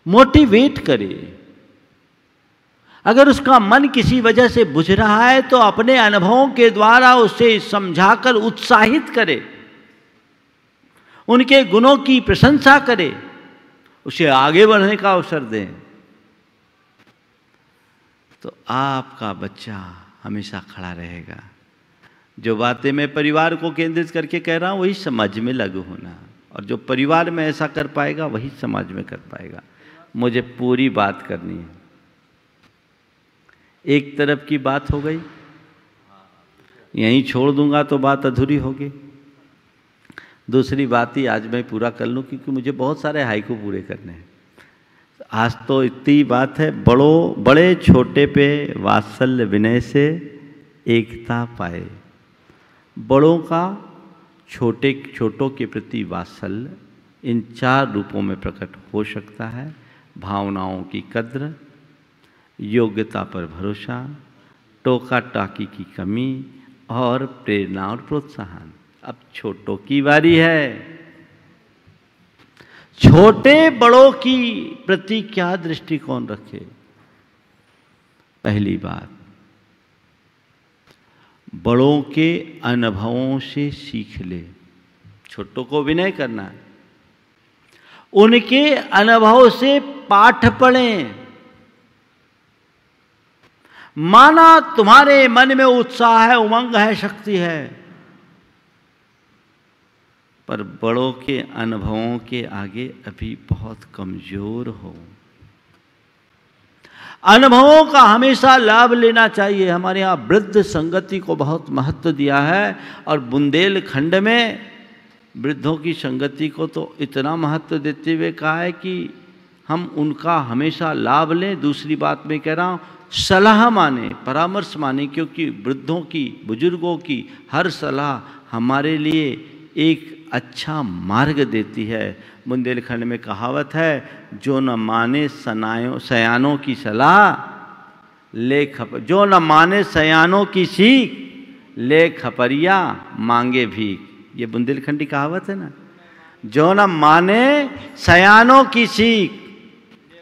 मोटिवेट करे। अगर उसका मन किसी वजह से बुझ रहा है तो अपने अनुभवों के द्वारा उसे समझाकर उत्साहित करे, उनके गुणों की प्रशंसा करे, उसे आगे बढ़ने का अवसर दें। तो आपका बच्चा हमेशा खड़ा रहेगा। जो बातें मैं परिवार को केंद्रित करके कह रहा हूं वही समाज में लागू होना, और जो परिवार में ऐसा कर पाएगा वही समाज में कर पाएगा। मुझे पूरी बात करनी है। एक तरफ की बात हो गई, यहीं छोड़ दूंगा तो बात अधूरी होगी। दूसरी बात ही आज मैं पूरा कर लूं, क्योंकि मुझे बहुत सारे हाइकू पूरे करने हैं। आज तो इतनी बात है, बड़े छोटे पे वात्सल्य विनय से एकता पाए। बड़ों का छोटों के प्रति वात्सल्य इन 4 रूपों में प्रकट हो सकता है। भावनाओं की कद्र, योग्यता पर भरोसा, टोका टाकी की कमी, और प्रेरणा और प्रोत्साहन। अब छोटों की बारी है। छोटे बड़ों की प्रति क्या दृष्टिकोण रखे? पहली बात, बड़ों के अनुभवों से सीख ले। छोटों को विनय करना है, उनके अनुभव से पाठ पढ़ें। माना तुम्हारे मन में उत्साह है, उमंग है, शक्ति है, पर बड़ों के अनुभवों के आगे अभी बहुत कमजोर हो। अनुभवों का हमेशा लाभ लेना चाहिए। हमारे यहाँ वृद्ध संगति को बहुत महत्व दिया है, और बुंदेलखंड में वृद्धों की संगति को तो इतना महत्व देते हुए कहा है कि हम उनका हमेशा लाभ लें। दूसरी बात मैं कह रहा हूँ, सलाह माने, परामर्श माने, क्योंकि वृद्धों की, बुजुर्गों की हर सलाह हमारे लिए एक अच्छा मार्ग देती है। बुंदेलखंड में कहावत है, जो न माने सयानों की सलाह ले जो न माने सयानों की सीख ले खपरिया मांगे भीख। ये बुंदेलखंडी कहावत है ना। जो न माने सयानों की सीख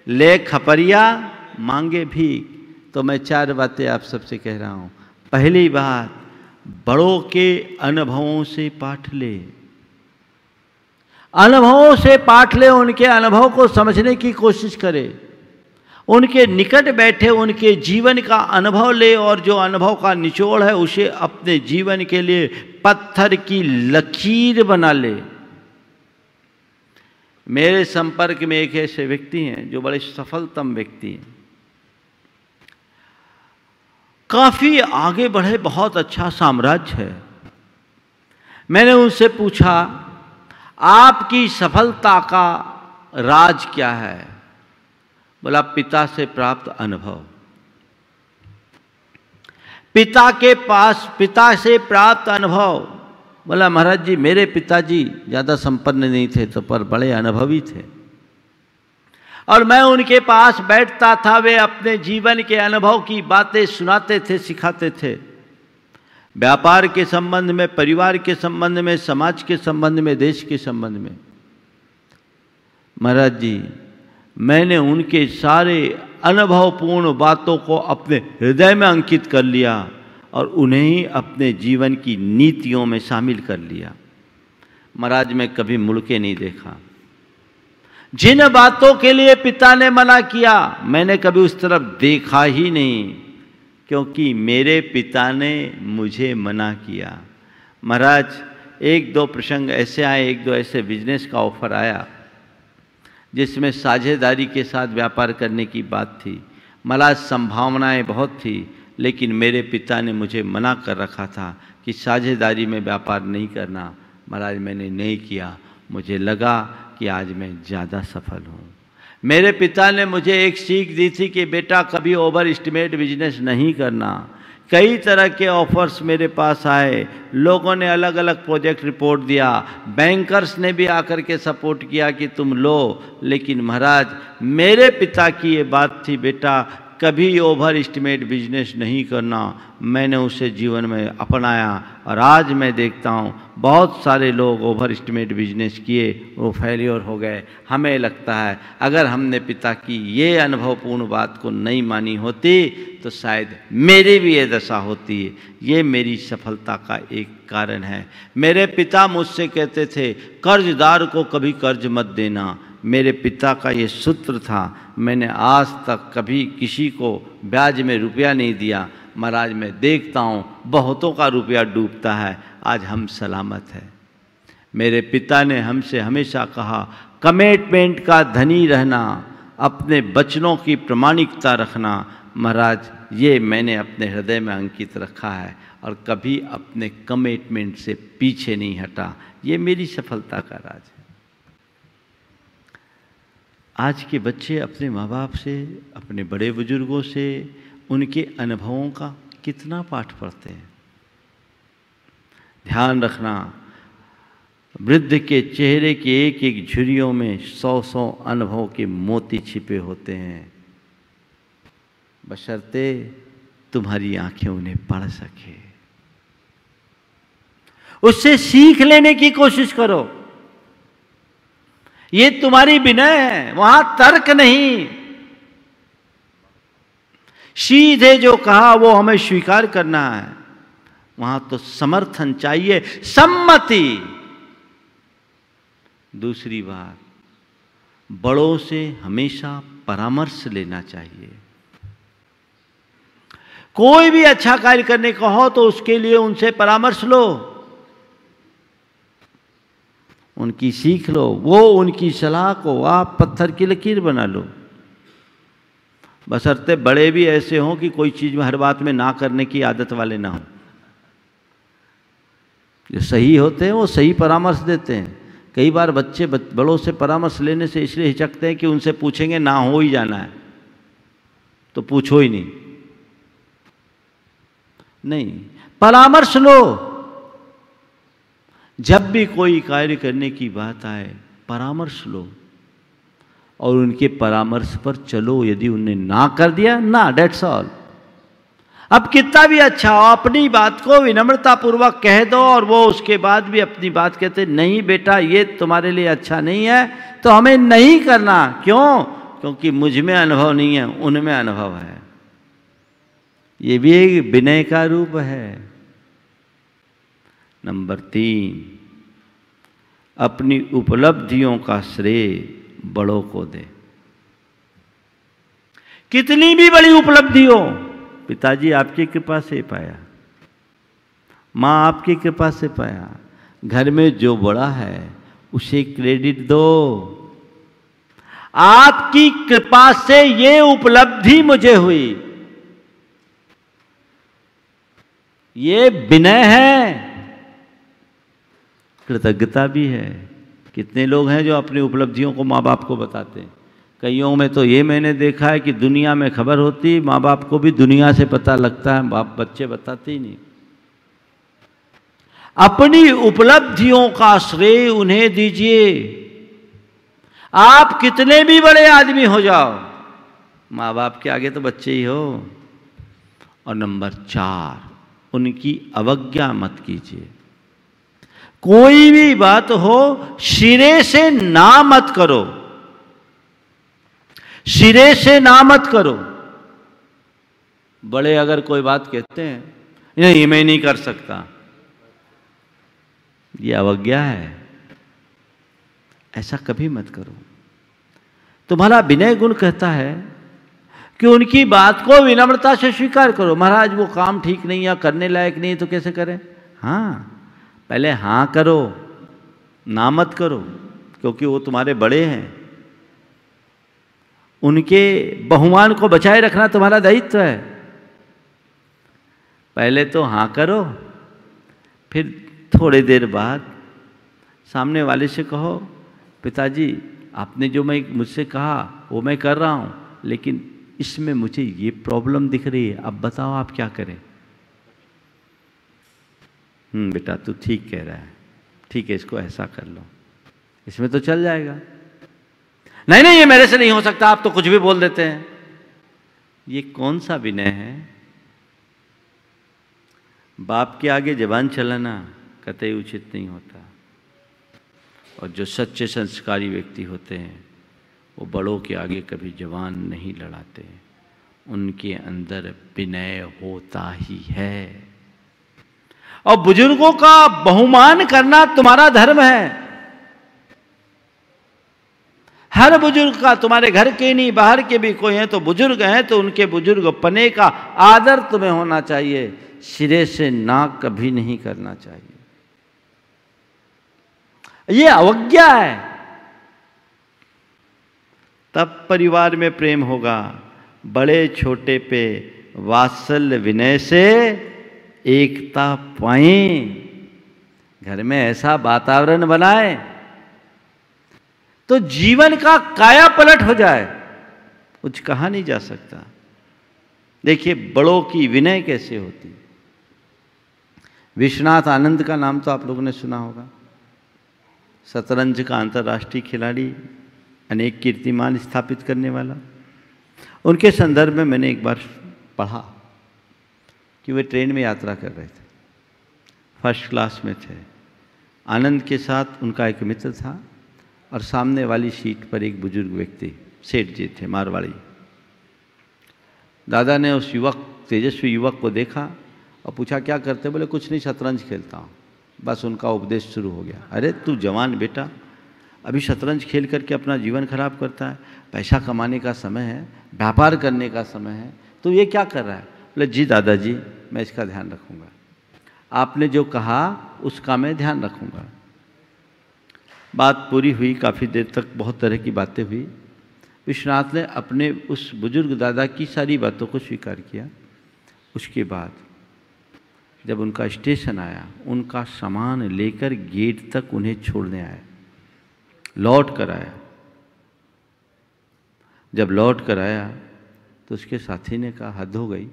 ले खपरिया मांगे भीख। तो मैं 4 बातें आप सबसे कह रहा हूँ। पहली बात, बड़ों के अनुभवों से पाठ ले। अनुभवों से पाठ ले, उनके अनुभव को समझने की कोशिश करे, उनके निकट बैठे उनके जीवन का अनुभव ले, और जो अनुभव का निचोड़ है उसे अपने जीवन के लिए पत्थर की लकीर बना ले। मेरे संपर्क में एक ऐसे व्यक्ति हैं जो बड़े सफलतम व्यक्ति हैं, काफी आगे बढ़े, बहुत अच्छा साम्राज्य है। मैंने उनसे पूछा, आपकी सफलता का राज क्या है? बोला, पिता से प्राप्त अनुभव। पिता से प्राप्त अनुभव। बोला, महाराज जी, मेरे पिताजी ज़्यादा संपन्न नहीं थे तो पर बड़े अनुभवी थे, और मैं उनके पास बैठता था, वे अपने जीवन के अनुभव की बातें सुनाते थे, सिखाते थे। व्यापार के संबंध में, परिवार के संबंध में, समाज के संबंध में, देश के संबंध में। महाराज जी, मैंने उनके सारे अनुभवपूर्ण बातों को अपने हृदय में अंकित कर लिया और उन्हें ही अपने जीवन की नीतियों में शामिल कर लिया। महाराज, मैं कभी मुड़ के नहीं देखा। जिन बातों के लिए पिता ने मना किया, मैंने कभी उस तरफ देखा ही नहीं, क्योंकि मेरे पिता ने मुझे मना किया। महाराज, 1-2 प्रसंग ऐसे आए, 1-2 ऐसे बिजनेस का ऑफर आया जिसमें साझेदारी के साथ व्यापार करने की बात थी। महाराज, संभावनाएं बहुत थी, लेकिन मेरे पिता ने मुझे मना कर रखा था कि साझेदारी में व्यापार नहीं करना। महाराज, मैंने नहीं किया। मुझे लगा कि आज मैं ज़्यादा सफल हूँ। मेरे पिता ने मुझे एक सीख दी थी कि बेटा, कभी ओवर एस्टिमेट बिजनेस नहीं करना, कई तरह के ऑफर्स मेरे पास आए, लोगों ने अलग अलग प्रोजेक्ट रिपोर्ट दिया, बैंकर्स ने भी आकर के सपोर्ट किया कि तुम लो। लेकिन महाराज मेरे पिता की ये बात थी, बेटा कभी ओवर एस्टिमेट बिजनेस नहीं करना। मैंने उसे जीवन में अपनाया और आज मैं देखता हूँ बहुत सारे लोग ओवर एस्टिमेट बिजनेस किए, वो फेलियर हो गए। हमें लगता है अगर हमने पिता की ये अनुभवपूर्ण बात को नहीं मानी होती तो शायद मेरी भी ये दशा होती है। ये मेरी सफलता का एक कारण है। मेरे पिता मुझसे कहते थे कर्जदार को कभी कर्ज मत देना। मेरे पिता का ये सूत्र था। मैंने आज तक कभी किसी को ब्याज में रुपया नहीं दिया। महाराज मैं देखता हूँ बहुतों का रुपया डूबता है, आज हम सलामत हैं। मेरे पिता ने हमसे हमेशा कहा कमिटमेंट का धनी रहना, अपने वचनों की प्रामाणिकता रखना। महाराज ये मैंने अपने हृदय में अंकित रखा है और कभी अपने कमिटमेंट से पीछे नहीं हटा। ये मेरी सफलता का राज है। आज के बच्चे अपने माँ बाप से, अपने बड़े बुजुर्गों से, उनके अनुभवों का कितना पाठ पढ़ते हैं। ध्यान रखना, वृद्ध के चेहरे की एक एक झुर्रियों में 100 अनुभव के मोती छिपे होते हैं, बशर्ते तुम्हारी आंखें उन्हें पढ़ सके। उससे सीख लेने की कोशिश करो। ये तुम्हारी विनय है, वहां तर्क नहीं। सीधे जो कहा वो हमें स्वीकार करना है। वहां तो समर्थन चाहिए, सम्मति। दूसरी बात, बड़ों से हमेशा परामर्श लेना चाहिए। कोई भी अच्छा कार्य करने का हो तो उसके लिए उनसे परामर्श लो, उनकी सीख लो। वो उनकी सलाह को आप पत्थर की लकीर बना लो। बशर्ते बड़े भी ऐसे हों कि कोई चीज़ में हर बात में ना करने की आदत वाले ना हों। जो सही होते हैं वो सही परामर्श देते हैं। कई बार बच्चे बड़ों से परामर्श लेने से इसलिए हिचकते हैं कि उनसे पूछेंगे ना हो ही जाना है तो पूछो ही नहीं, परामर्श लो। जब भी कोई कार्य करने की बात आए परामर्श लो और उनके परामर्श पर चलो। यदि उनने ना कर दिया ना, डेट्स ऑल। अब कितना भी अच्छा हो, अपनी बात को विनम्रतापूर्वक कह दो और वो उसके बाद भी अपनी बात कहते नहीं बेटा ये तुम्हारे लिए अच्छा नहीं है तो हमें नहीं करना। क्यों? क्योंकि मुझ में अनुभव नहीं है, उनमें अनुभव है। ये भी एक विनय का रूप है। नंबर 3, अपनी उपलब्धियों का श्रेय बड़ों को दे। कितनी भी बड़ी उपलब्धि हो, पिताजी आपकी कृपा से पाया, माँ आपकी कृपा से पाया। घर में जो बड़ा है उसे क्रेडिट दो। आपकी कृपा से ये उपलब्धि मुझे हुई, ये विनय है, कृतज्ञता भी है। कितने लोग हैं जो अपनी उपलब्धियों को माँ बाप को बताते हैं। कईयों में तो ये मैंने देखा है कि दुनिया में खबर होती, माँ बाप को भी दुनिया से पता लगता है, बाप बच्चे बताते ही नहीं। अपनी उपलब्धियों का श्रेय उन्हें दीजिए। आप कितने भी बड़े आदमी हो जाओ, माँ बाप के आगे तो बच्चे ही हो। और नंबर 4, उनकी अवज्ञा मत कीजिए। कोई भी बात हो सिरे से ना मत करो, सिरे से ना मत करो। बड़े अगर कोई बात कहते हैं नहीं मैं नहीं कर सकता, ये अवज्ञा है। ऐसा कभी मत करो। तुम्हारा विनय गुण कहता है कि उनकी बात को विनम्रता से स्वीकार करो। महाराज वो काम ठीक नहीं या करने लायक नहीं तो कैसे करें? हाँ, पहले हाँ करो, ना मत करो, क्योंकि वो तुम्हारे बड़े हैं। उनके बहुमान को बचाए रखना तुम्हारा दायित्व है। पहले तो हाँ करो, फिर थोड़ी देर बाद सामने वाले से कहो पिताजी आपने जो मैं मुझसे कहा वो मैं कर रहा हूँ, लेकिन इसमें मुझे ये प्रॉब्लम दिख रही है, अब बताओ आप क्या करें। बेटा तू ठीक कह रहा है, ठीक है इसको ऐसा कर लो, इसमें तो चल जाएगा। नहीं नहीं ये मेरे से नहीं हो सकता, आप तो कुछ भी बोल देते हैं। ये कौन सा विनय है? बाप के आगे जबान चलाना कतई उचित नहीं होता। और जो सच्चे संस्कारी व्यक्ति होते हैं वो बड़ों के आगे कभी जबान नहीं लड़ाते, उनके अंदर विनय होता ही है। और बुजुर्गों का बहुमान करना तुम्हारा धर्म है। हर बुजुर्ग का, तुम्हारे घर के नहीं बाहर के भी कोई हैं तो बुजुर्ग हैं, तो उनके बुजुर्ग पने का आदर तुम्हें होना चाहिए, सिरे से ना कभी नहीं करना चाहिए। ये अवज्ञा है। तब परिवार में प्रेम होगा। बड़े छोटे पे वात्सल्य विनय से एकता पाएं, घर में ऐसा वातावरण बनाए तो जीवन का काया पलट हो जाए। कुछ कहा नहीं जा सकता। देखिए बड़ों की विनय कैसे होती। विश्वनाथ आनंद का नाम तो आप लोगों ने सुना होगा, शतरंज का अंतर्राष्ट्रीय खिलाड़ी, अनेक कीर्तिमान स्थापित करने वाला। उनके संदर्भ में मैंने एक बार पढ़ा कि वे ट्रेन में यात्रा कर रहे थे, फर्स्ट क्लास में थे। आनंद के साथ उनका एक मित्र था और सामने वाली सीट पर एक बुजुर्ग व्यक्ति सेठ जी थे, मारवाड़ी। दादा ने उस युवक, तेजस्वी युवक को देखा और पूछा क्या करते? बोले कुछ नहीं, शतरंज खेलता हूँ। बस उनका उपदेश शुरू हो गया। अरे तू जवान बेटा, अभी शतरंज खेल करके अपना जीवन खराब करता है, पैसा कमाने का समय है, व्यापार करने का समय है, तो ये क्या कर रहा है? बोले जी दादाजी मैं इसका ध्यान रखूँगा, आपने जो कहा उसका मैं ध्यान रखूँगा। बात पूरी हुई, काफ़ी देर तक बहुत तरह की बातें हुई। विश्वनाथ ने अपने उस बुजुर्ग दादा की सारी बातों को स्वीकार किया। उसके बाद जब उनका स्टेशन आया, उनका सामान लेकर गेट तक उन्हें छोड़ने आया, लौट कर आया। जब लौट कर आया तो उसके साथी ने कहा हद हो गई।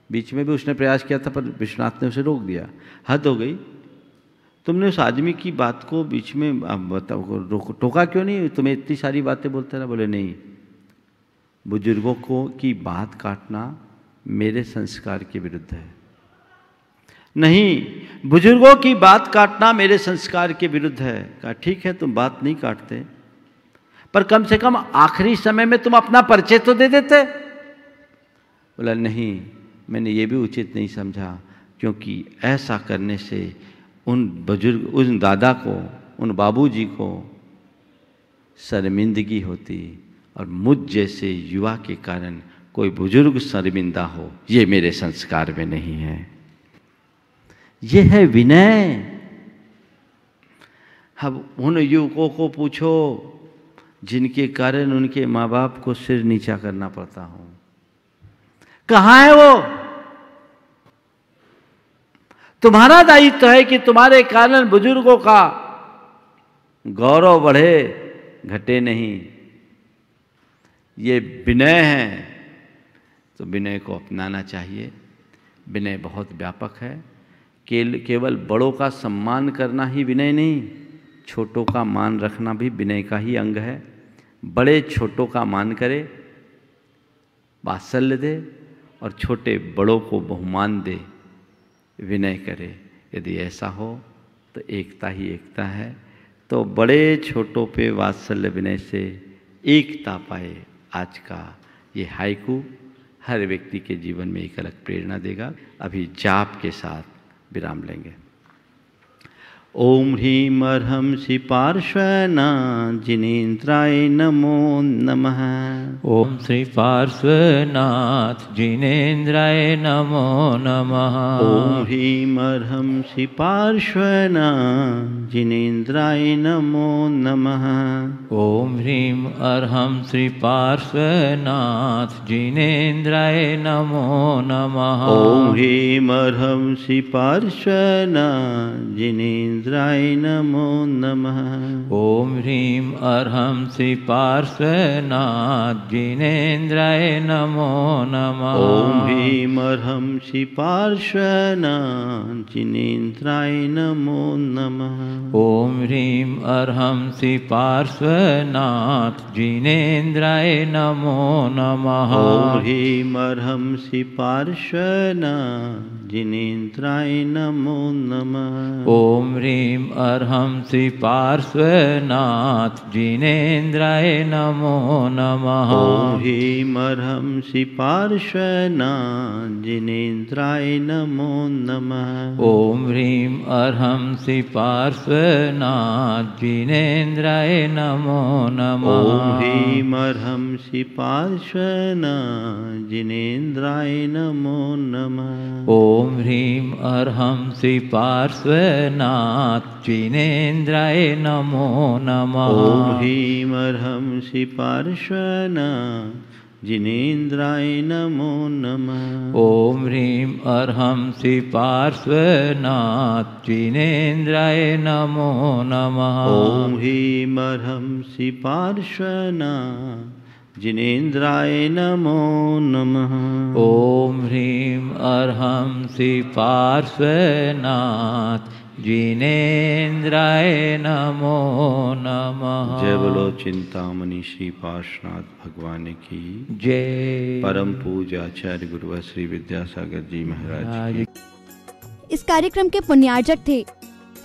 बीच में भी उसने प्रयास किया था पर विश्वनाथ ने उसे रोक दिया। हद हो गई, तुमने उस आदमी की बात को बीच में बताओ, टोका क्यों नहीं? तुम्हें इतनी सारी बातें बोलते रहा। बोले नहीं, बुजुर्गों को की बात काटना मेरे संस्कार के विरुद्ध है। नहीं, बुजुर्गों की बात काटना मेरे संस्कार के विरुद्ध है। कहा ठीक है तुम बात नहीं काटते, पर कम से कम आखिरी समय में तुम अपना परिचय तो दे देते। बोला नहीं, मैंने ये भी उचित नहीं समझा, क्योंकि ऐसा करने से उन बुजुर्ग, उन दादा को, उन बाबूजी को शर्मिंदगी होती, और मुझ जैसे युवा के कारण कोई बुजुर्ग शर्मिंदा हो, ये मेरे संस्कार में नहीं है। ये है विनय। अब उन युवकों को पूछो जिनके कारण उनके माँ बाप को सिर नीचा करना पड़ता हो, कहाँ है वो? तुम्हारा दायित्व है कि तुम्हारे कारण बुजुर्गों का गौरव बढ़े, घटे नहीं। ये विनय है, तो विनय को अपनाना चाहिए। विनय बहुत व्यापक है। केवल बड़ों का सम्मान करना ही विनय नहीं, छोटों का मान रखना भी विनय का ही अंग है। बड़े छोटों का मान करे, वात्सल्य दे, और छोटे बड़ों को बहुमान दे, विनय करे। यदि ऐसा हो तो एकता ही एकता है। तो बड़े छोटों पे वात्सल्य विनय से एकता पाए। आज का ये हाइकू हर व्यक्ति के जीवन में एक अलग प्रेरणा देगा। अभी जाप के साथ विराम लेंगे। ओम ह्रीं अर्हं श्री पार्श्वनाथ जिनेन्द्राय नमो नमः। ओम श्री पार्श्वनाथ जिनेन्द्राय नमो नमः। ओम ह्रीं अर्हं श्री पार्श्वनाथ जिनेन्द्राय नमो नमः। ओम ह्रीं अर्हं श्री पार्श्वनाथ जिनेन्द्राय नमो नमः। ओम ह्रीं अर्हं श्री पार्श्वनाथ जिनेन्द्राय जिनेन्द्राय नमो नमः। ओम ह्रीं अर्हं श्री पार्श्वनाथ जिनेन्द्राय नमो नमः। ओम ह्रीं अर्हं श्री पार्श्वनाथ जिनेन्द्राय नमो नमः। ओम ह्रीं अर्हं श्री पार्श्वनाथ जिनेन्द्राय नमो नमः। ओम ह्रीं अर्हं श्री पार्श्वनाथ जिनेन्द्राय नमो नमः। ओम ह्रीं अर्हं श्री पार्श्वनाथ जिनेन्द्राय नमो नमः। ओम ह्रीं अर्हं श्री पार्श्वनाथ जिनेन्द्राय नमो नमः। ओम ह्रीं अर्हं श्री पार्श्वनाथ जिनेन्द्राय नमो नमः। ओम ह्रीं अर्हं श्री पार्श्वनाथ जिनेन्द्राय नमो नमः। ओम ह्रीं अर्हं श्री पार्श्वनाथ जिनेन्द्राय नमो नमः। ओम ह्रीं अर्हं श्री पार्श्वनाथ जिनेन्द्राय नमो नमः। ओम ह्रीं अर्हं श्री पार्श्वनाथ जिनेन्द्राय नमो नमः। ओम ह्रीं अर्हं श्री पार्श्वनाथ जिनेन्द्राय नमो नमः। ओम ह्रीं अर्हं श्री पार्श्वनाथ जिनेन्द्राय नमो नमः। जय बोलो चिंतामणि श्री पार्श्वनाथ भगवान की जय। परम पूज्य आचार्य गुरुवर श्री विद्यासागर जी महाराज की। इस कार्यक्रम के पुण्यार्जक थे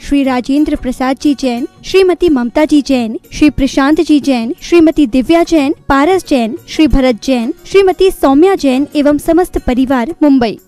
श्री राजेंद्र प्रसाद जी जैन, श्रीमती ममता जी जैन, श्री प्रशांत जी जैन, श्रीमती दिव्या जैन, पारस जैन, श्री भरत जैन, श्रीमती सौम्या जैन एवं समस्त परिवार, मुंबई।